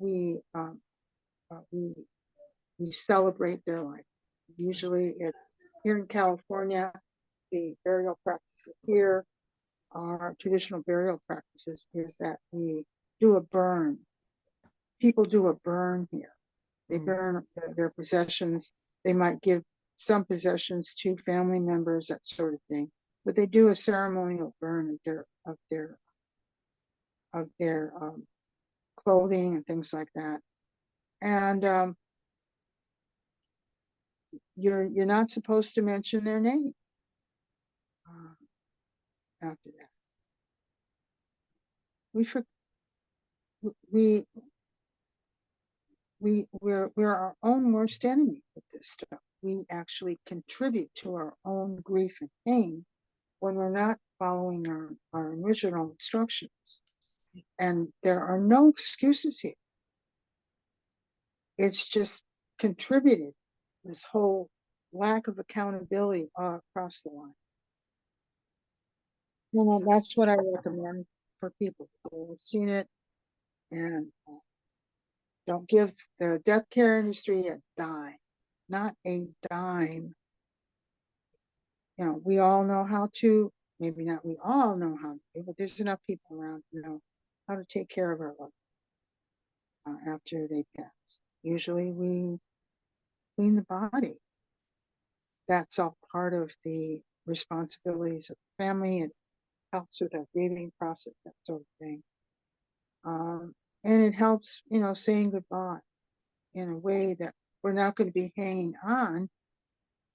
we celebrate their life. Usually, here in California, the burial practices here, our traditional burial practices, is that we do a burn. People do a burn here. They burn their possessions. They might give some possessions to family members, that sort of thing. But they do a ceremonial burn of their clothing and things like that. And you're not supposed to mention their name after that. We're our own worst enemy with this stuff. We actually contribute to our own grief and pain when we're not following our original instructions. And there are no excuses here. It's just contributed, this whole lack of accountability all across the line. That's what I recommend for people who have seen it, and don't give the death care industry a dime, not a dime. We all know how to, maybe not we all know how to, but there's enough people around to know how to take care of our loved after they pass. Usually we clean the body. That's all part of the responsibilities of the family. It helps with our grieving process, that sort of thing. And it helps, saying goodbye in a way that we're not going to be hanging on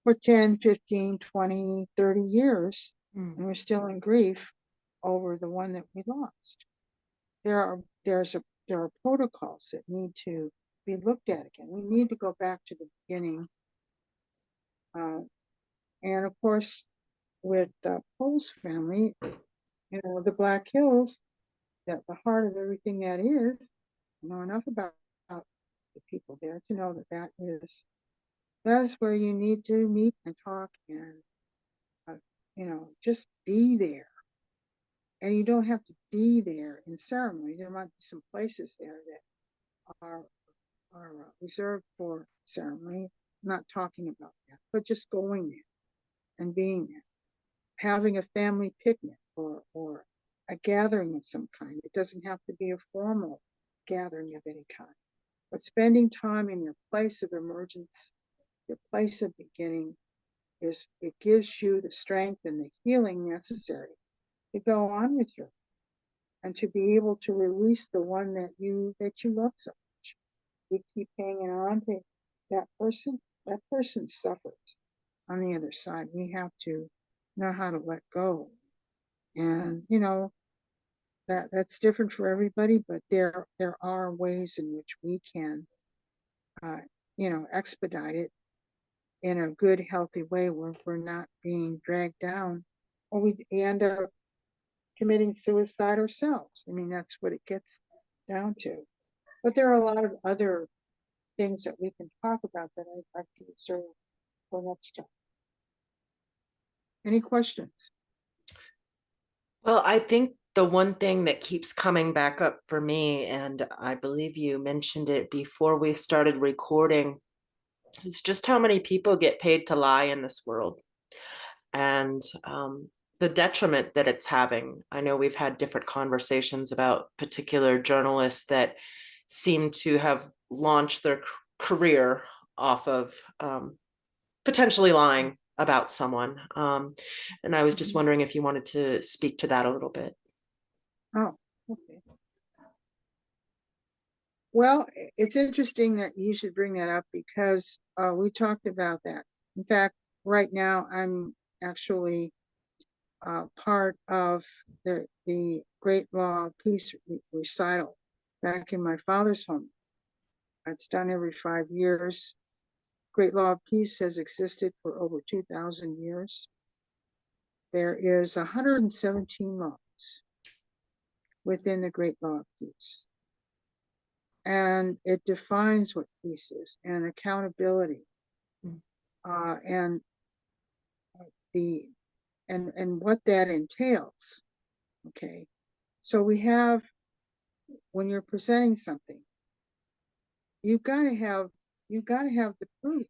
for 10, 15, 20, 30 years, and we're still in grief over the one that we lost. There are protocols that need to be looked at again. We need to go back to the beginning. And of course, with Poe's family, the Black Hills, that the heart of everything that is, know enough about the people there to know that's where you need to meet and talk and, just be there. And you don't have to be there in ceremony. There might be some places there that are reserved for ceremony. I'm not talking about that, but just going there and being there, having a family picnic or a gathering of some kind. It doesn't have to be a formal gathering of any kind, but spending time in your place of emergence, your place of beginning, it gives you the strength and the healing necessary to go on with your life and to be able to release the one that you love so much. You keep hanging on to that person suffers on the other side. We have to know how to let go. And that's different for everybody, but there are ways in which we can expedite it in a good, healthy way where we're not being dragged down, or we end up committing suicide ourselves. I mean, that's what it gets down to. But there are a lot of other things that we can talk about that I'd like to reserve for next time. Any questions? Well, I think the one thing that keeps coming back up for me, and I believe you mentioned it before we started recording, is just how many people get paid to lie in this world, and the detriment that it's having. I know we've had different conversations about particular journalists that seem to have launched their career off of potentially lying about someone. And I was just wondering if you wanted to speak to that a little bit. Oh, okay. Well, it's interesting that you should bring that up because we talked about that. In fact, right now I'm actually part of the Great Law of Peace recital back in my father's home. It's done every 5 years. Great Law of Peace has existed for over 2,000 years. There is 117 laws within the Great Law of Peace. And it defines what peace is and accountability, and what that entails. Okay, so we have, when you're presenting something, you've got to have the proof.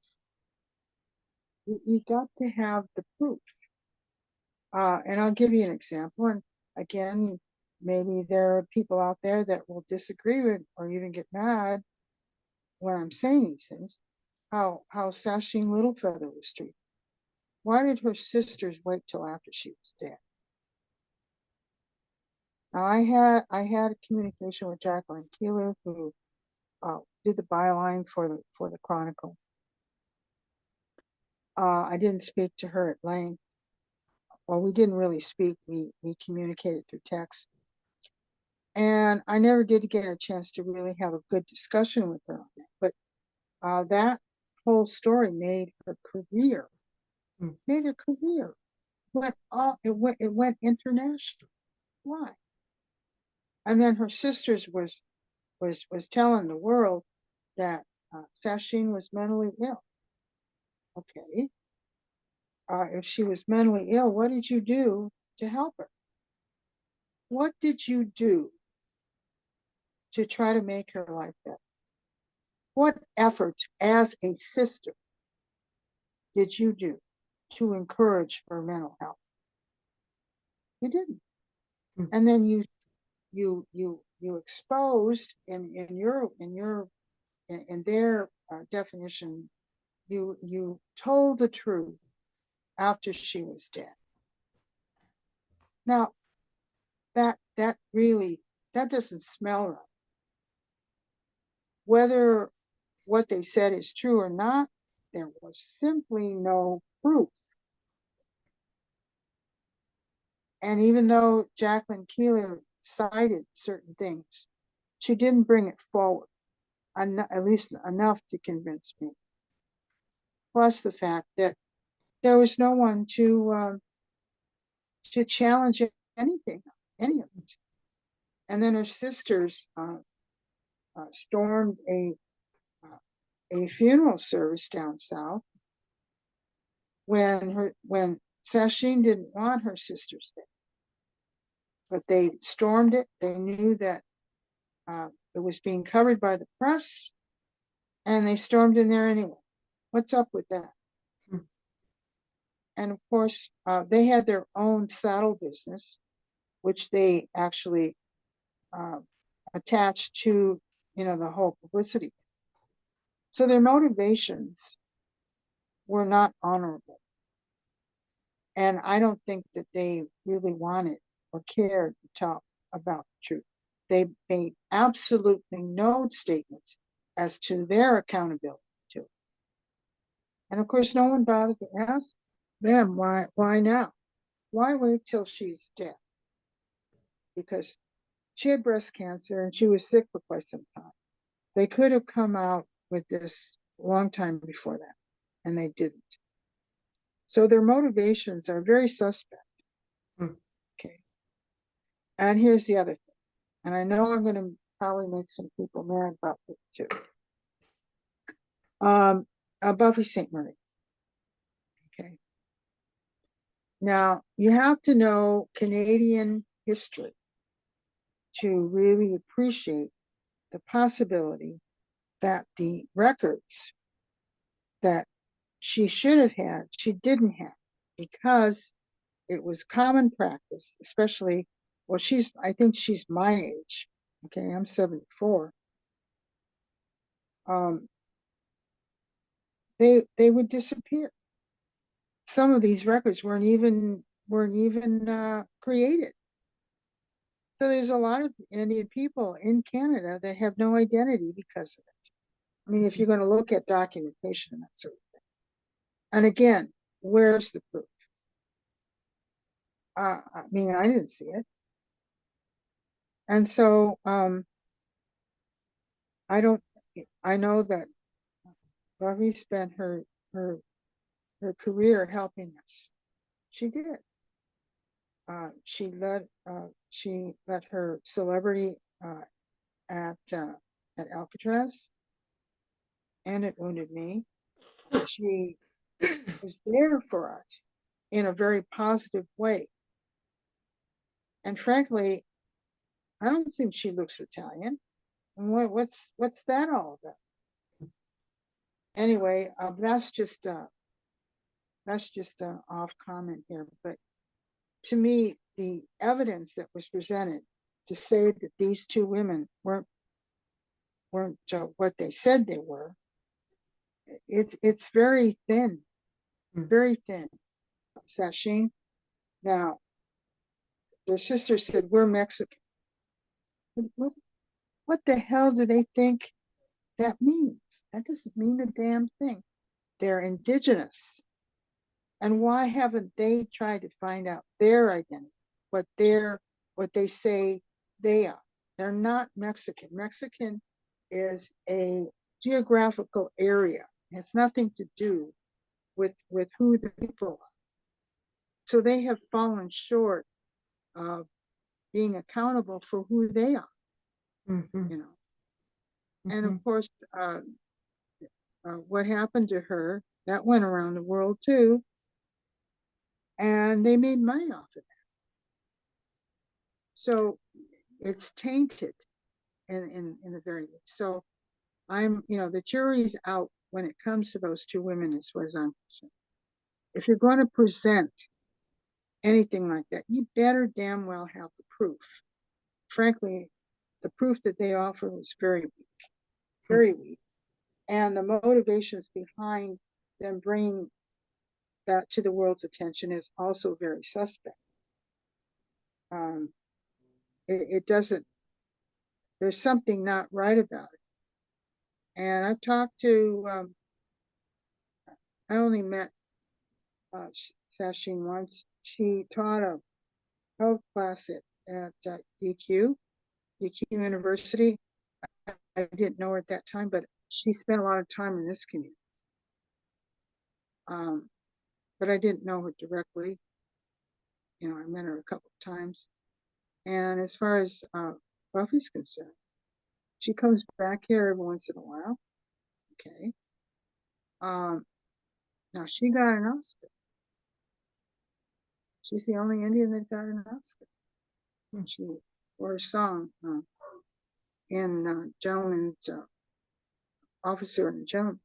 You've got to have the proof. And I'll give you an example. And again, maybe there are people out there that will disagree with or even get mad when I'm saying these things. How Sasheen Littlefeather was treated. Why did her sisters wait till after she was dead? Now I had a communication with Jacqueline Keeler, who did the byline for the Chronicle. I didn't speak to her at length. Well, we didn't really speak. We communicated through text. And I never did get a chance to really have a good discussion with her on that. But that whole story made her career. Made her career. It went international. Why? And then her sisters was telling the world that Sasheen was mentally ill. Okay. If she was mentally ill, what did you do to help her? What did you do to try to make her life better? What efforts as a sister did you do to encourage her mental health? You didn't. And then you exposed in their definition, you told the truth after she was dead. Now, that doesn't smell right. Whether what they said is true or not, there was simply no proof. And even though Jacqueline Keeler cited certain things, she didn't bring it forward, at least enough to convince me. Plus the fact that there was no one to challenge anything, any of it. And then her sisters stormed a funeral service down south when Sasheen didn't want her sisters there, but they stormed it. They knew that it was being covered by the press, and they stormed in there anyway. What's up with that? And of course, they had their own saddle business, which they actually attached to, the whole publicity. So their motivations were not honorable. And I don't think that they really wanted or cared to talk about the truth. They made absolutely no statements as to their accountability to it. And of course, no one bothered to ask them why now? Why wait till she's dead? Because she had breast cancer and she was sick for quite some time. They could have come out with this a long time before that, and they didn't. So their motivations are very suspect. Okay. And here's the other thing. And I know I'm going to probably make some people mad about this too. Buffy St. Marie. Okay. Now, you have to know Canadian history to really appreciate the possibility that the records that she should have had, she didn't have, because it was common practice, especially, well, I think she's my age. Okay, I'm 74. They would disappear. Some of these records weren't even created. So there's a lot of Indian people in Canada that have no identity because of it. I mean, if you're going to look at documentation and that sort of thing. And again, where's the proof? I mean, I didn't see it. And so I know that Buffy spent her career helping us. She did. She led her celebrity at Alcatraz, and it wounded me. She was there for us in a very positive way. And frankly, I don't think she looks Italian. And what's that all about? Anyway, that's just an off comment here. But to me, the evidence that was presented to say that these two women weren't what they said they were, it's very thin, very thin. Sasheen. Now, their sister said, we're Mexican. What the hell do they think that means? That doesn't mean a damn thing. They're indigenous. And why haven't they tried to find out their identity, what they say they are? They're not Mexican. Mexican is a geographical area. It has nothing to do with who the people are. So they have fallen short of being accountable for who they are. And of course, what happened to her, that went around the world too, and they made money off of that. So it's tainted in the very least. So the jury's out when it comes to those two women, as far as I'm concerned. If you're going to present anything like that, you better damn well have the proof. Frankly, the proof that they offer was very weak, very weak. And the motivations behind them bringing that to the world's attention is also very suspect. It doesn't, there's something not right about it. And I've talked to, I only met Sasheen once. She taught a health class at DQ University. I didn't know her at that time, but she spent a lot of time in this community. But I didn't know her directly. You know, I met her a couple of times. And as far as Buffy's concerned, she comes back here every once in a while. Okay. Now she got an Oscar. She's the only Indian that got an Oscar. She for her song in Gentleman's Officer and Gentleman.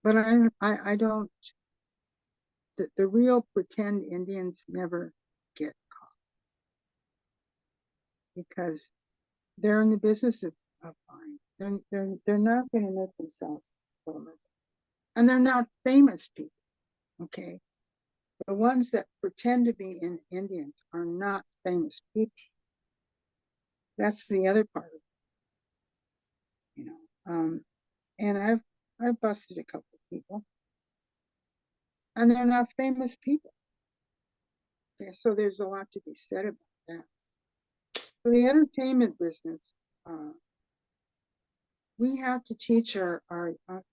But I don't. The real pretend Indians never get caught because they're in the business of lying. They're not going to make themselves vulnerable, and they're not famous people. Okay, the ones that pretend to be Indians are not famous people. That's the other part of it, you know. And I've busted a couple of people, and they're not famous people. Okay, so there's a lot to be said about that. For the entertainment business, we have to teach our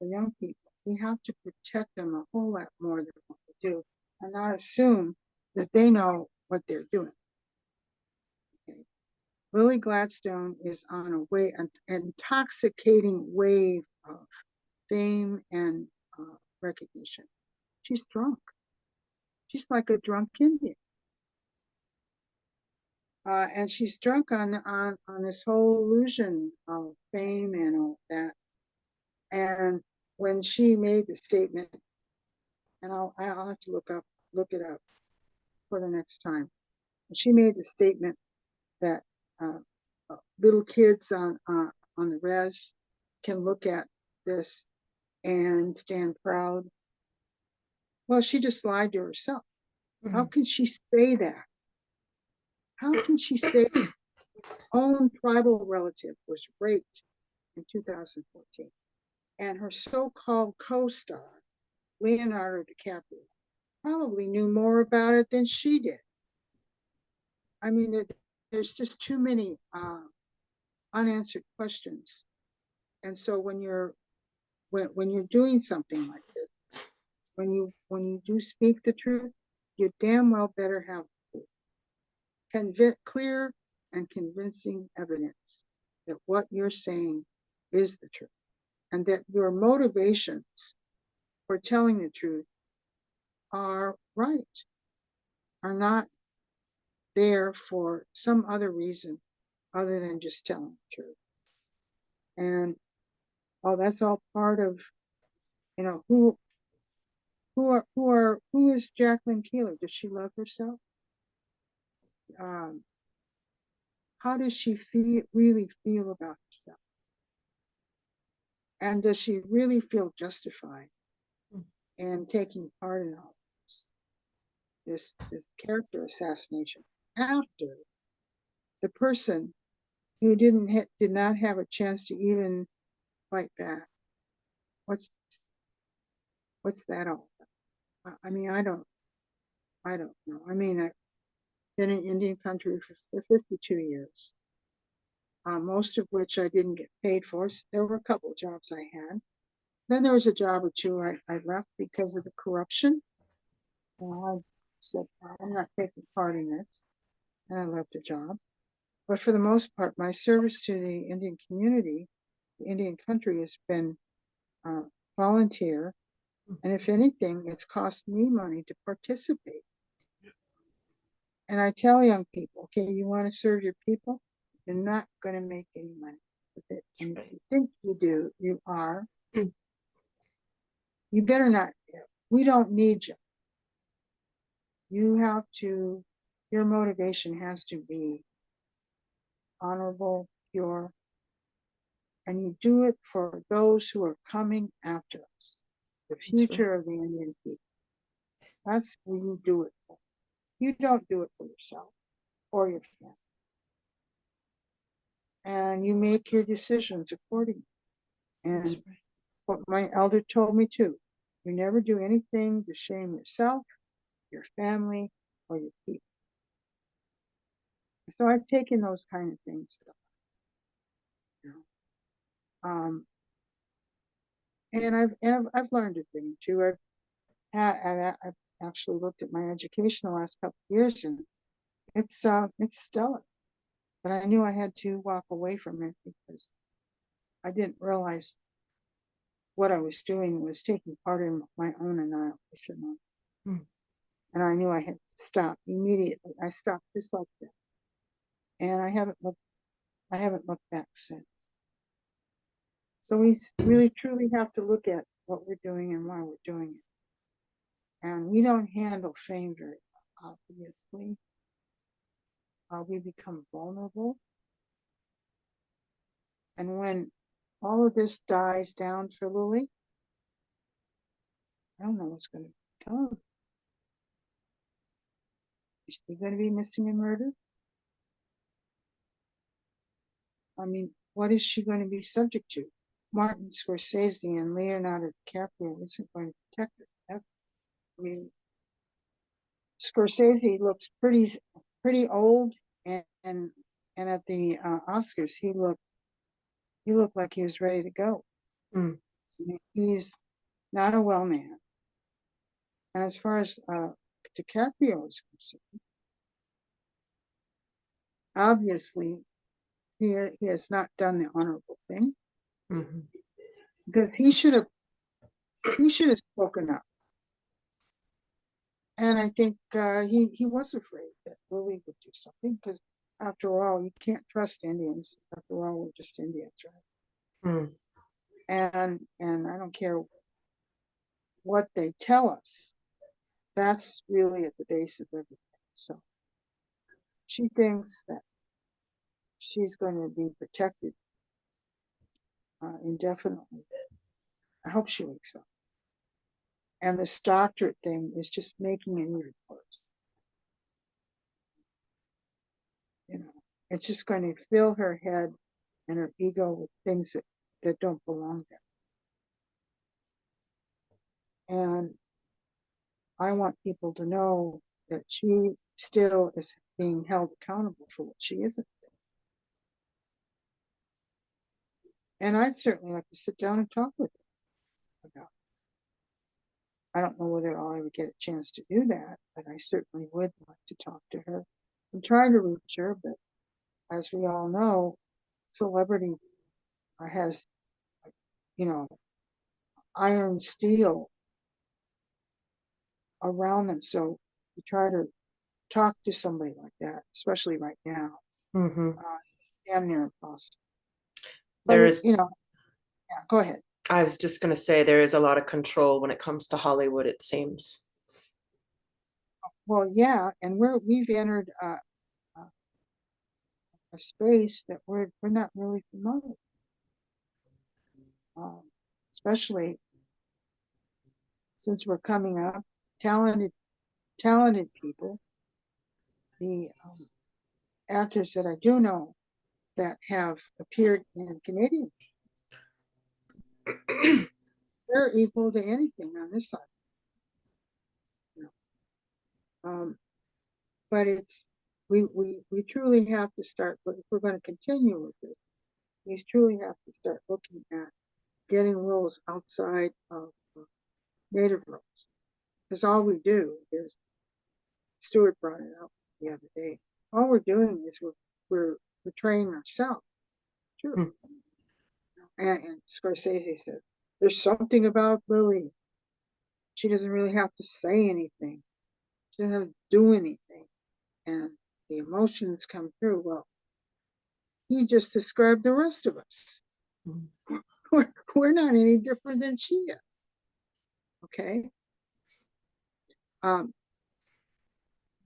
young people. We have to protect them a whole lot more than what we do, and not assume that they know what they're doing. Okay. Lily Gladstone is on an intoxicating wave of fame and recognition. She's drunk. She's like a drunk Indian. And she's drunk on this whole illusion of fame and all that. And when she made the statement, and I'll have to look it up for the next time. She made the statement that little kids on the res can look at this and stand proud. Well, she just lied to herself. Mm-hmm. How can she say that? How can she say her own tribal relative was raped in 2014? And her so-called co-star, Leonardo DiCaprio, probably knew more about it than she did. I mean, there's just too many unanswered questions. And so when you're doing something like this, when you do speak the truth, you damn well better have clear and convincing evidence that what you're saying is the truth, and that your motivations for telling the truth are right, are not there for some other reason other than just telling the truth. And that's all part of, you know, who is Jacqueline Keeler? Does she love herself? How does she really feel about herself? And does she really feel justified in taking part in all this character assassination after the person who did not have a chance to even fight back? What's that all about? I mean, I don't know. I mean, I've been in Indian country for 52 years, most of which I didn't get paid for. So there were a couple of jobs I had. Then there was a job or two I left because of the corruption. Well, I said, I'm not taking part in this, and I left a job. But for the most part, my service to the Indian community, the Indian country, has been volunteer. And if anything, it's cost me money to participate. And I tell young people, okay, you want to serve your people? You're not going to make any money with it. And if you think you do, you are. You better not. We don't need you. your motivation has to be honorable, pure, and you do it for those who are coming after us, the future of the Indian people. That's who you do it for. You don't do it for yourself or your family. And you make your decisions accordingly. And what my elder told me too, you never do anything to shame yourself, your family, or your people. So I've taken those kind of things. And I've learned a thing too. I've actually looked at my education the last couple of years, and it's stellar. But I knew I had to walk away from it because I didn't realize what I was doing was taking part in my own annihilation. And I knew I had to stop immediately. I stopped just like that, and I haven't looked back since. So we really truly have to look at what we're doing and why we're doing it. And we don't handle fame very well, obviously. We become vulnerable. And when all of this dies down for Lily, I don't know what's going to come. Is she going to be missing and murdered? I mean, what is she going to be subject to? Martin Scorsese and Leonardo DiCaprio isn't going to protect her. I mean, Scorsese looks pretty old, and at the Oscars he looked like he was ready to go. I mean, he's not a well man. And as far as DiCaprio is concerned, obviously he has not done the honorable thing, because he should have spoken up. And I think he was afraid that Lily would do something, because after all, you can't trust Indians. After all, we're just Indians, right? And I don't care what they tell us. That's really at the base of everything. So she thinks that she's going to be protected indefinitely. I hope she wakes up. And this doctorate thing is just making it even worse. You know, it's just going to fill her head and her ego with things that don't belong there. And I want people to know that she still is being held accountable for what she isn't. And I'd certainly like to sit down and talk with her about it. I don't know whether I'll ever get a chance to do that, but I certainly would like to talk to her. I'm trying to reach her, but as we all know, celebrity has, iron steel around them. So to try to talk to somebody like that, especially right now, damn near impossible. There But is, yeah, go ahead. I was just going to say, there is a lot of control when it comes to Hollywood, it seems. Well, yeah, and we've entered a space that we're not really familiar, especially since we're coming up, talented people. The actors that I do know that have appeared in Canadian, they're equal to anything on this side. But we truly have to start, but if we're going to continue with this, we truly have to start looking at getting rules outside of native rules. Because all we do is, Stuart brought it up the other day, all we're doing is we're betraying ourselves. True. And Scorsese said, there's something about Lily. She doesn't really have to say anything. She doesn't have to do anything. And the emotions come through. Well, he just described the rest of us. We're not any different than she is. Okay.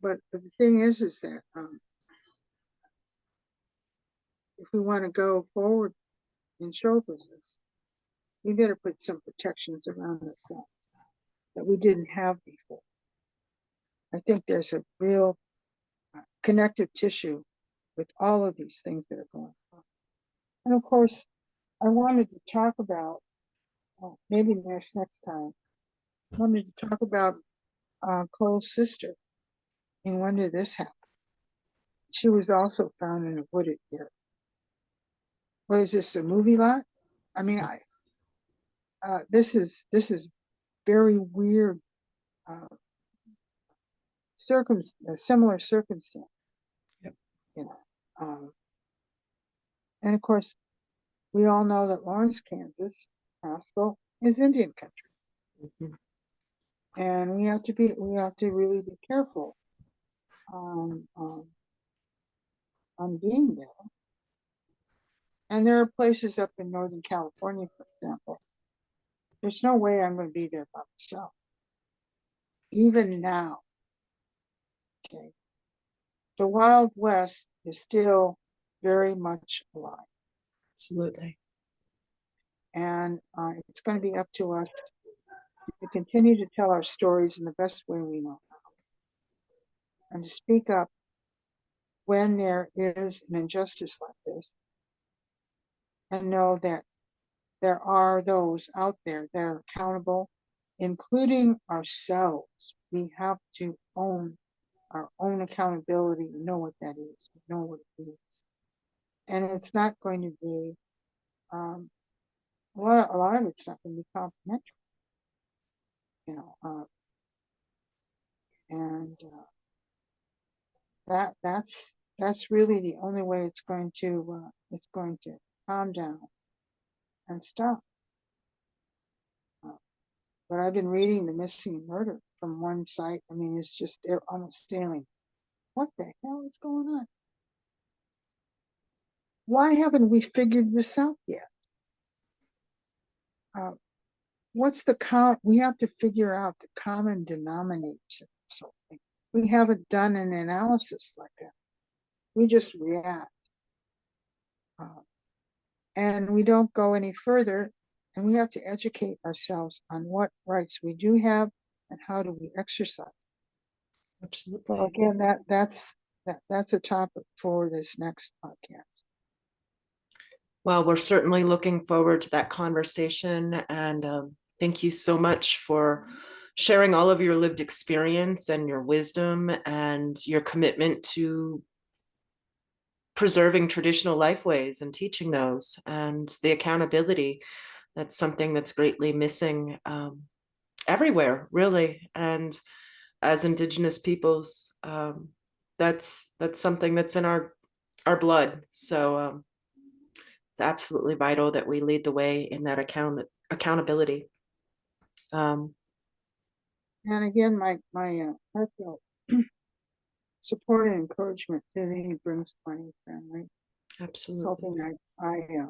but the thing is that if we want to go forward in show business, we better put some protections around ourselves that we didn't have before. I think there's a real connective tissue with all of these things that are going on. And of course, I wanted to talk about, maybe next time, I wanted to talk about Cole's sister. And when did this happen? She was also found in a wooded area. What is this, a movie lot? I mean, this is very weird, similar circumstance. Yep. You know, and of course, we all know that Lawrence, Kansas, Haskell is Indian country, and we have to really be careful on being there. And there are places up in Northern California, for example. There's no way I'm going to be there by myself, even now. Okay, the Wild West is still very much alive. Absolutely. And it's going to be up to us to continue to tell our stories in the best way we know how, and to speak up when there is an injustice like this, and know that there are those out there that are accountable, including ourselves. We have to own our own accountability and know what that is, know what it means. And it's not going to be, a lot of it's not going to be complimentary, you know, and that's really the only way it's going to calm down and stop. But I've been reading the missing and murder from one site. I mean, it's just almost staring. What the hell is going on? Why haven't we figured this out yet? What's the we have to figure out the common denominators of this whole thing. We haven't done an analysis like that. We just react. And we don't go any further, and we have to educate ourselves on what rights we do have and how do we exercise. Absolutely. So again, that's a topic for this next podcast. Well, we're certainly looking forward to that conversation, and thank you so much for sharing all of your lived experience and your wisdom and your commitment to preserving traditional lifeways and teaching those, and the accountability. That's something that's greatly missing everywhere, really. And as Indigenous peoples, that's something that's in our blood. So it's absolutely vital that we lead the way in that accountability. And again, my heartfelt support and encouragement to the Brings Planning family. Absolutely. Something I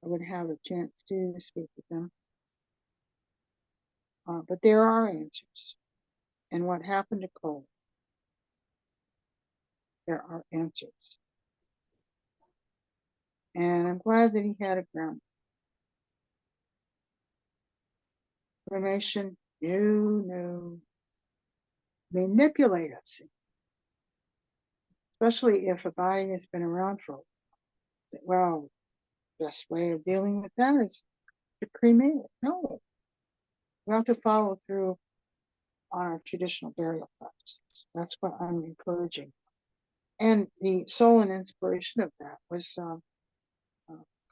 would have a chance to speak with them. But there are answers. And what happened to Cole, there are answers. And I'm glad that he had a ground. Information, no, manipulate us. Especially if a body has been around for a while. Well, best way of dealing with that is to cremate it. No. We have to follow through on our traditional burial practices. That's what I'm encouraging. And the soul and inspiration of that was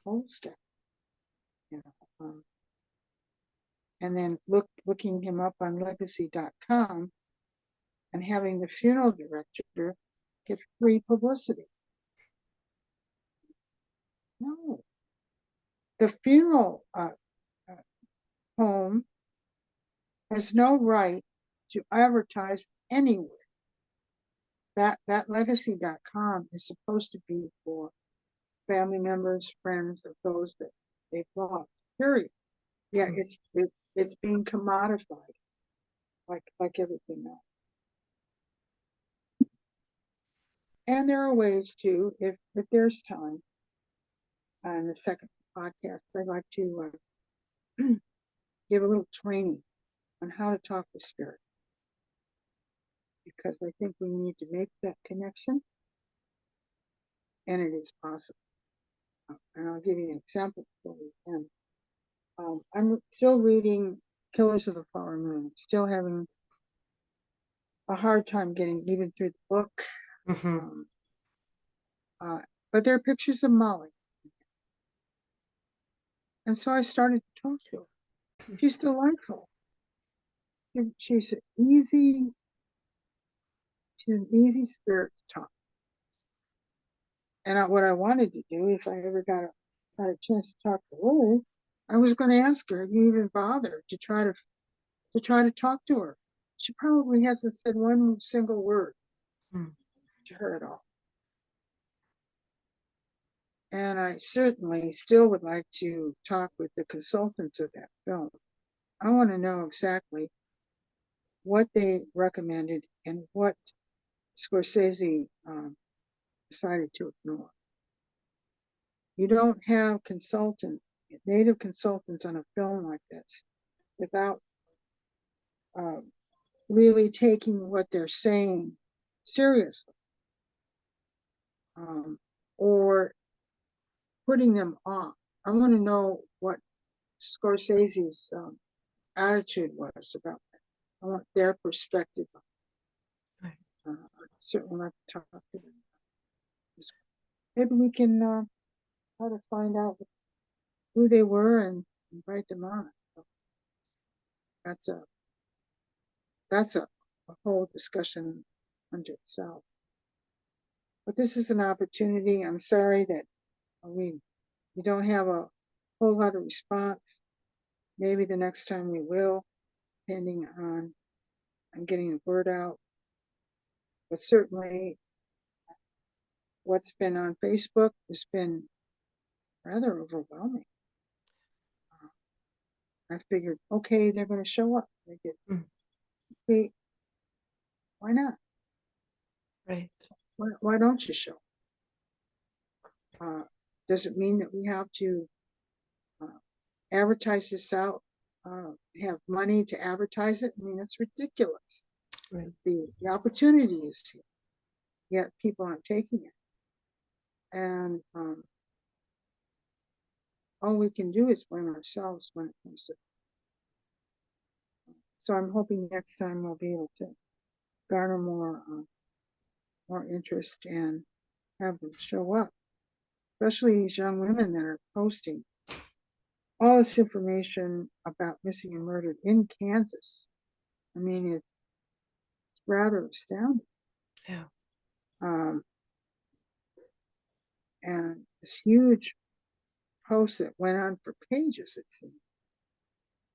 Cole's death. You know, and then looking him up on legacy.com and having the funeral director get free publicity. No. The funeral home has no right to advertise anywhere. That legacy.com is supposed to be for family members, friends of those that they've lost. Period. Yeah, it's being commodified like everything else. And there are ways to, if there's time, on the second podcast, I'd like to give a little training on how to talk to spirit, because I think we need to make that connection, and it is possible. And I'll give you an example before we end. I'm still reading Killers of the Flower Moon. I'm still having a hard time getting even through the book. Mm-hmm. But there are pictures of Molly. And so I started to talk to her. She's delightful. She's an easy spirit to talk. And what I wanted to do, if I ever got a chance to talk to Lily, I was going to ask her, have you even bothered to try to talk to her? She probably hasn't said one single word to her at all. And I certainly still would like to talk with the consultants of that film. I want to know exactly what they recommended and what Scorsese decided to ignore. You don't have native consultants on a film like this without really taking what they're saying seriously, or putting them off. I want to know what Scorsese's attitude was about that. I want their perspective. I certainly like to talk to them. Maybe we can try to find out who they were and invite them on. So that's a whole discussion unto itself. But this is an opportunity. I'm sorry that we don't have a whole lot of response. Maybe the next time we will, depending on getting the word out. But certainly what's been on Facebook has been rather overwhelming. I figured, okay, they're going to show up. They did. Okay, why not? Right. Why don't you show? Does it mean that we have to advertise this out, have money to advertise it? I mean, that's ridiculous. Right. The opportunity is here, yet people aren't taking it. And all we can do is blame ourselves when it comes to it. So I'm hoping next time we'll be able to garner more interest and have them show up, especially these young women that are posting all this information about missing and murdered in Kansas. I mean, it's rather astounding. Yeah. And this huge post that went on for pages, it seems.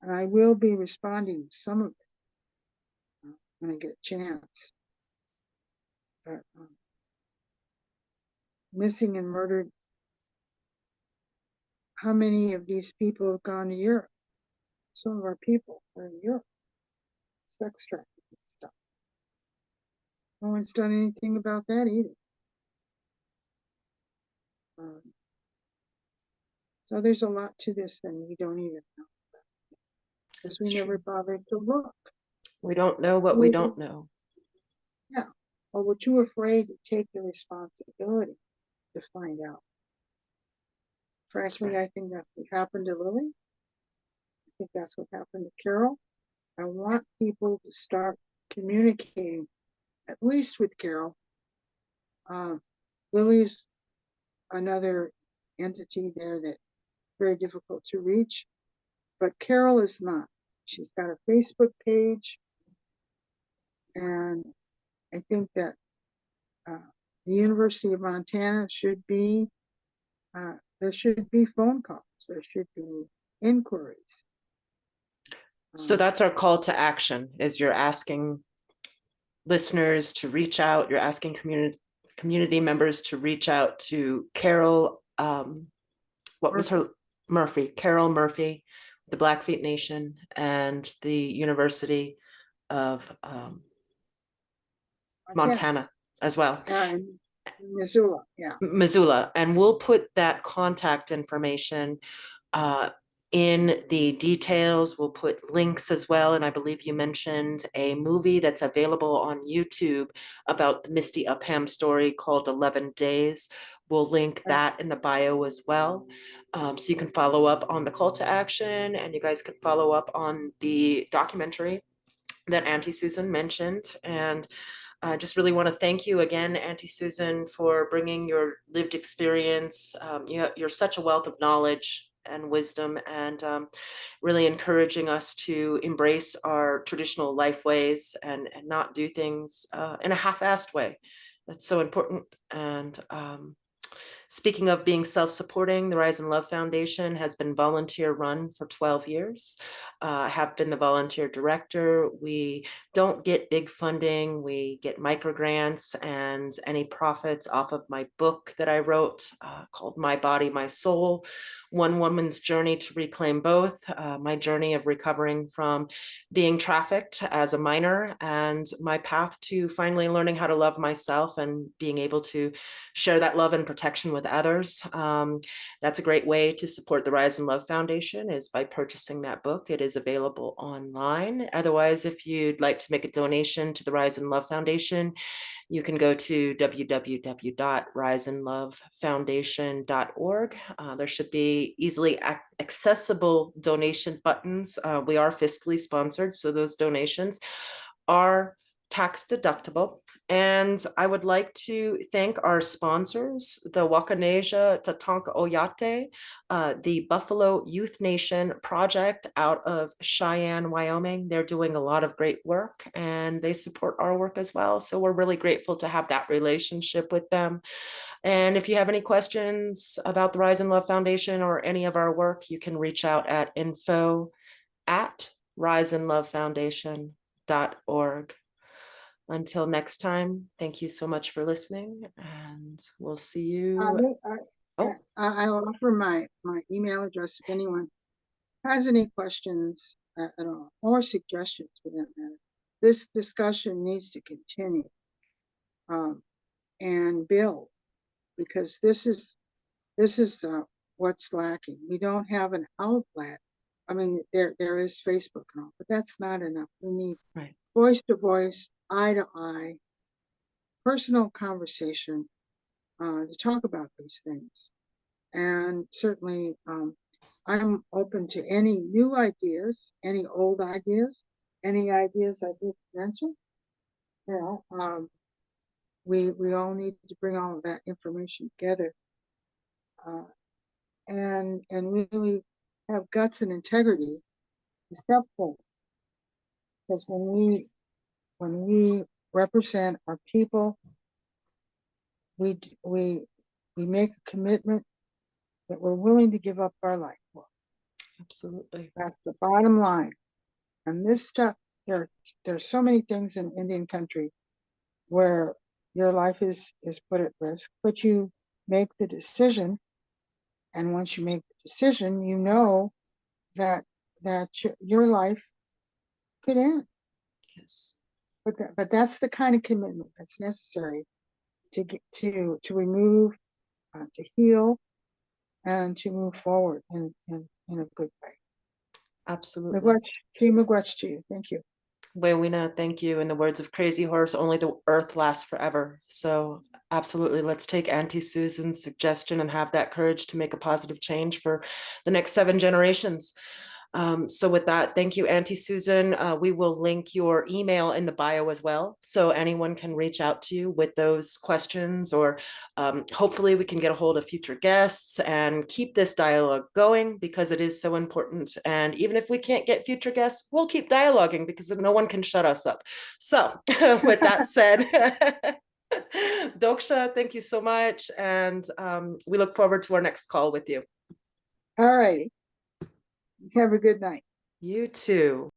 And I will be responding to some of it when I get a chance. But missing and murdered, how many of these people have gone to Europe? Some of our people are in Europe, sex trafficking stuff. No one's done anything about that either. So there's a lot to this that we don't even know about, because we never bothered to look. We don't know what we don't know. Yeah, or we're too afraid to take the responsibility to find out. Frankly, I think that's what happened to Lily. I think that's what happened to Carol. I want people to start communicating, at least with Carol. Lily's another entity there that's very difficult to reach, but Carol is not. She's got a Facebook page, and I think that the University of Montana should be, there should be phone calls, there should be inquiries. So that's our call to action, is you're asking listeners to reach out, you're asking community members to reach out to Carol, was her Murphy, Carol Murphy, the Blackfeet Nation, and the University of Montana as well. Missoula, yeah. Missoula, and we'll put that contact information in the details. We'll put links as well. And I believe you mentioned a movie that's available on YouTube about the Misty Upham story called 11 Days. We'll link that in the bio as well. So you can follow up on the call to action, and you guys can follow up on the documentary that Auntie Susan mentioned. And I just really want to thank you again, Auntie Susan, for bringing your lived experience. You're such a wealth of knowledge and wisdom, and really encouraging us to embrace our traditional life ways and not do things in a half-assed way. That's so important. And speaking of being self-supporting, the Rise and Love Foundation has been volunteer run for 12 years. I have been the volunteer director. We don't get big funding. We get micro grants and any profits off of my book that I wrote called My Body, My Soul, One Woman's Journey to Reclaim Both, my journey of recovering from being trafficked as a minor and my path to finally learning how to love myself and being able to share that love and protection with others. That's a great way to support the Rise and Love Foundation, is by purchasing that book. It is available online. Otherwise, if you'd like to make a donation to the Rise and Love Foundation, you can go to www.riseandlovefoundation.org. There should be easily accessible donation buttons. We are fiscally sponsored, so those donations are tax deductible. And I would like to thank our sponsors, the Wakaneja Tatanka Oyate, the Buffalo Youth Nation Project out of Cheyenne, Wyoming. They're doing a lot of great work and they support our work as well. So we're really grateful to have that relationship with them. And if you have any questions about the Rise and Love Foundation or any of our work, you can reach out at info@riseandlovefoundation.org. Until next time, thank you so much for listening, and we'll see you. I'll offer my email address if anyone has any questions at all or suggestions for that matter. This discussion needs to continue and build, because this is what's lacking. We don't have an outlet. I mean, there is Facebook and all, but that's not enough. We need voice to voice, eye to eye, personal conversation to talk about these things. And certainly, I'm open to any new ideas, any old ideas, any ideas I didn't mention. You know, we all need to bring all of that information together, and really have guts and integrity to step forward. Because when we represent our people, we make a commitment that we're willing to give up our life for. Absolutely. That's the bottom line. And this stuff, there's so many things in Indian country where your life is put at risk, but you make the decision. And once you make the decision, you know that your life could end. Yes. But that's the kind of commitment that's necessary to remove, to heal, and to move forward in a good way. Absolutely. Miigwech to you. Thank you. Wewina, thank you. In the words of Crazy Horse, only the earth lasts forever. So absolutely, let's take Auntie Susan's suggestion and have that courage to make a positive change for the next 7 generations. So with that, thank you, Auntie Susan. We will link your email in the bio as well, so anyone can reach out to you with those questions, or hopefully we can get a hold of future guests and keep this dialogue going, because it is so important. And even if we can't get future guests, we'll keep dialoguing, because no one can shut us up. So with that said, Doksha, thank you so much. And we look forward to our next call with you. All righty. Have a good night. You too.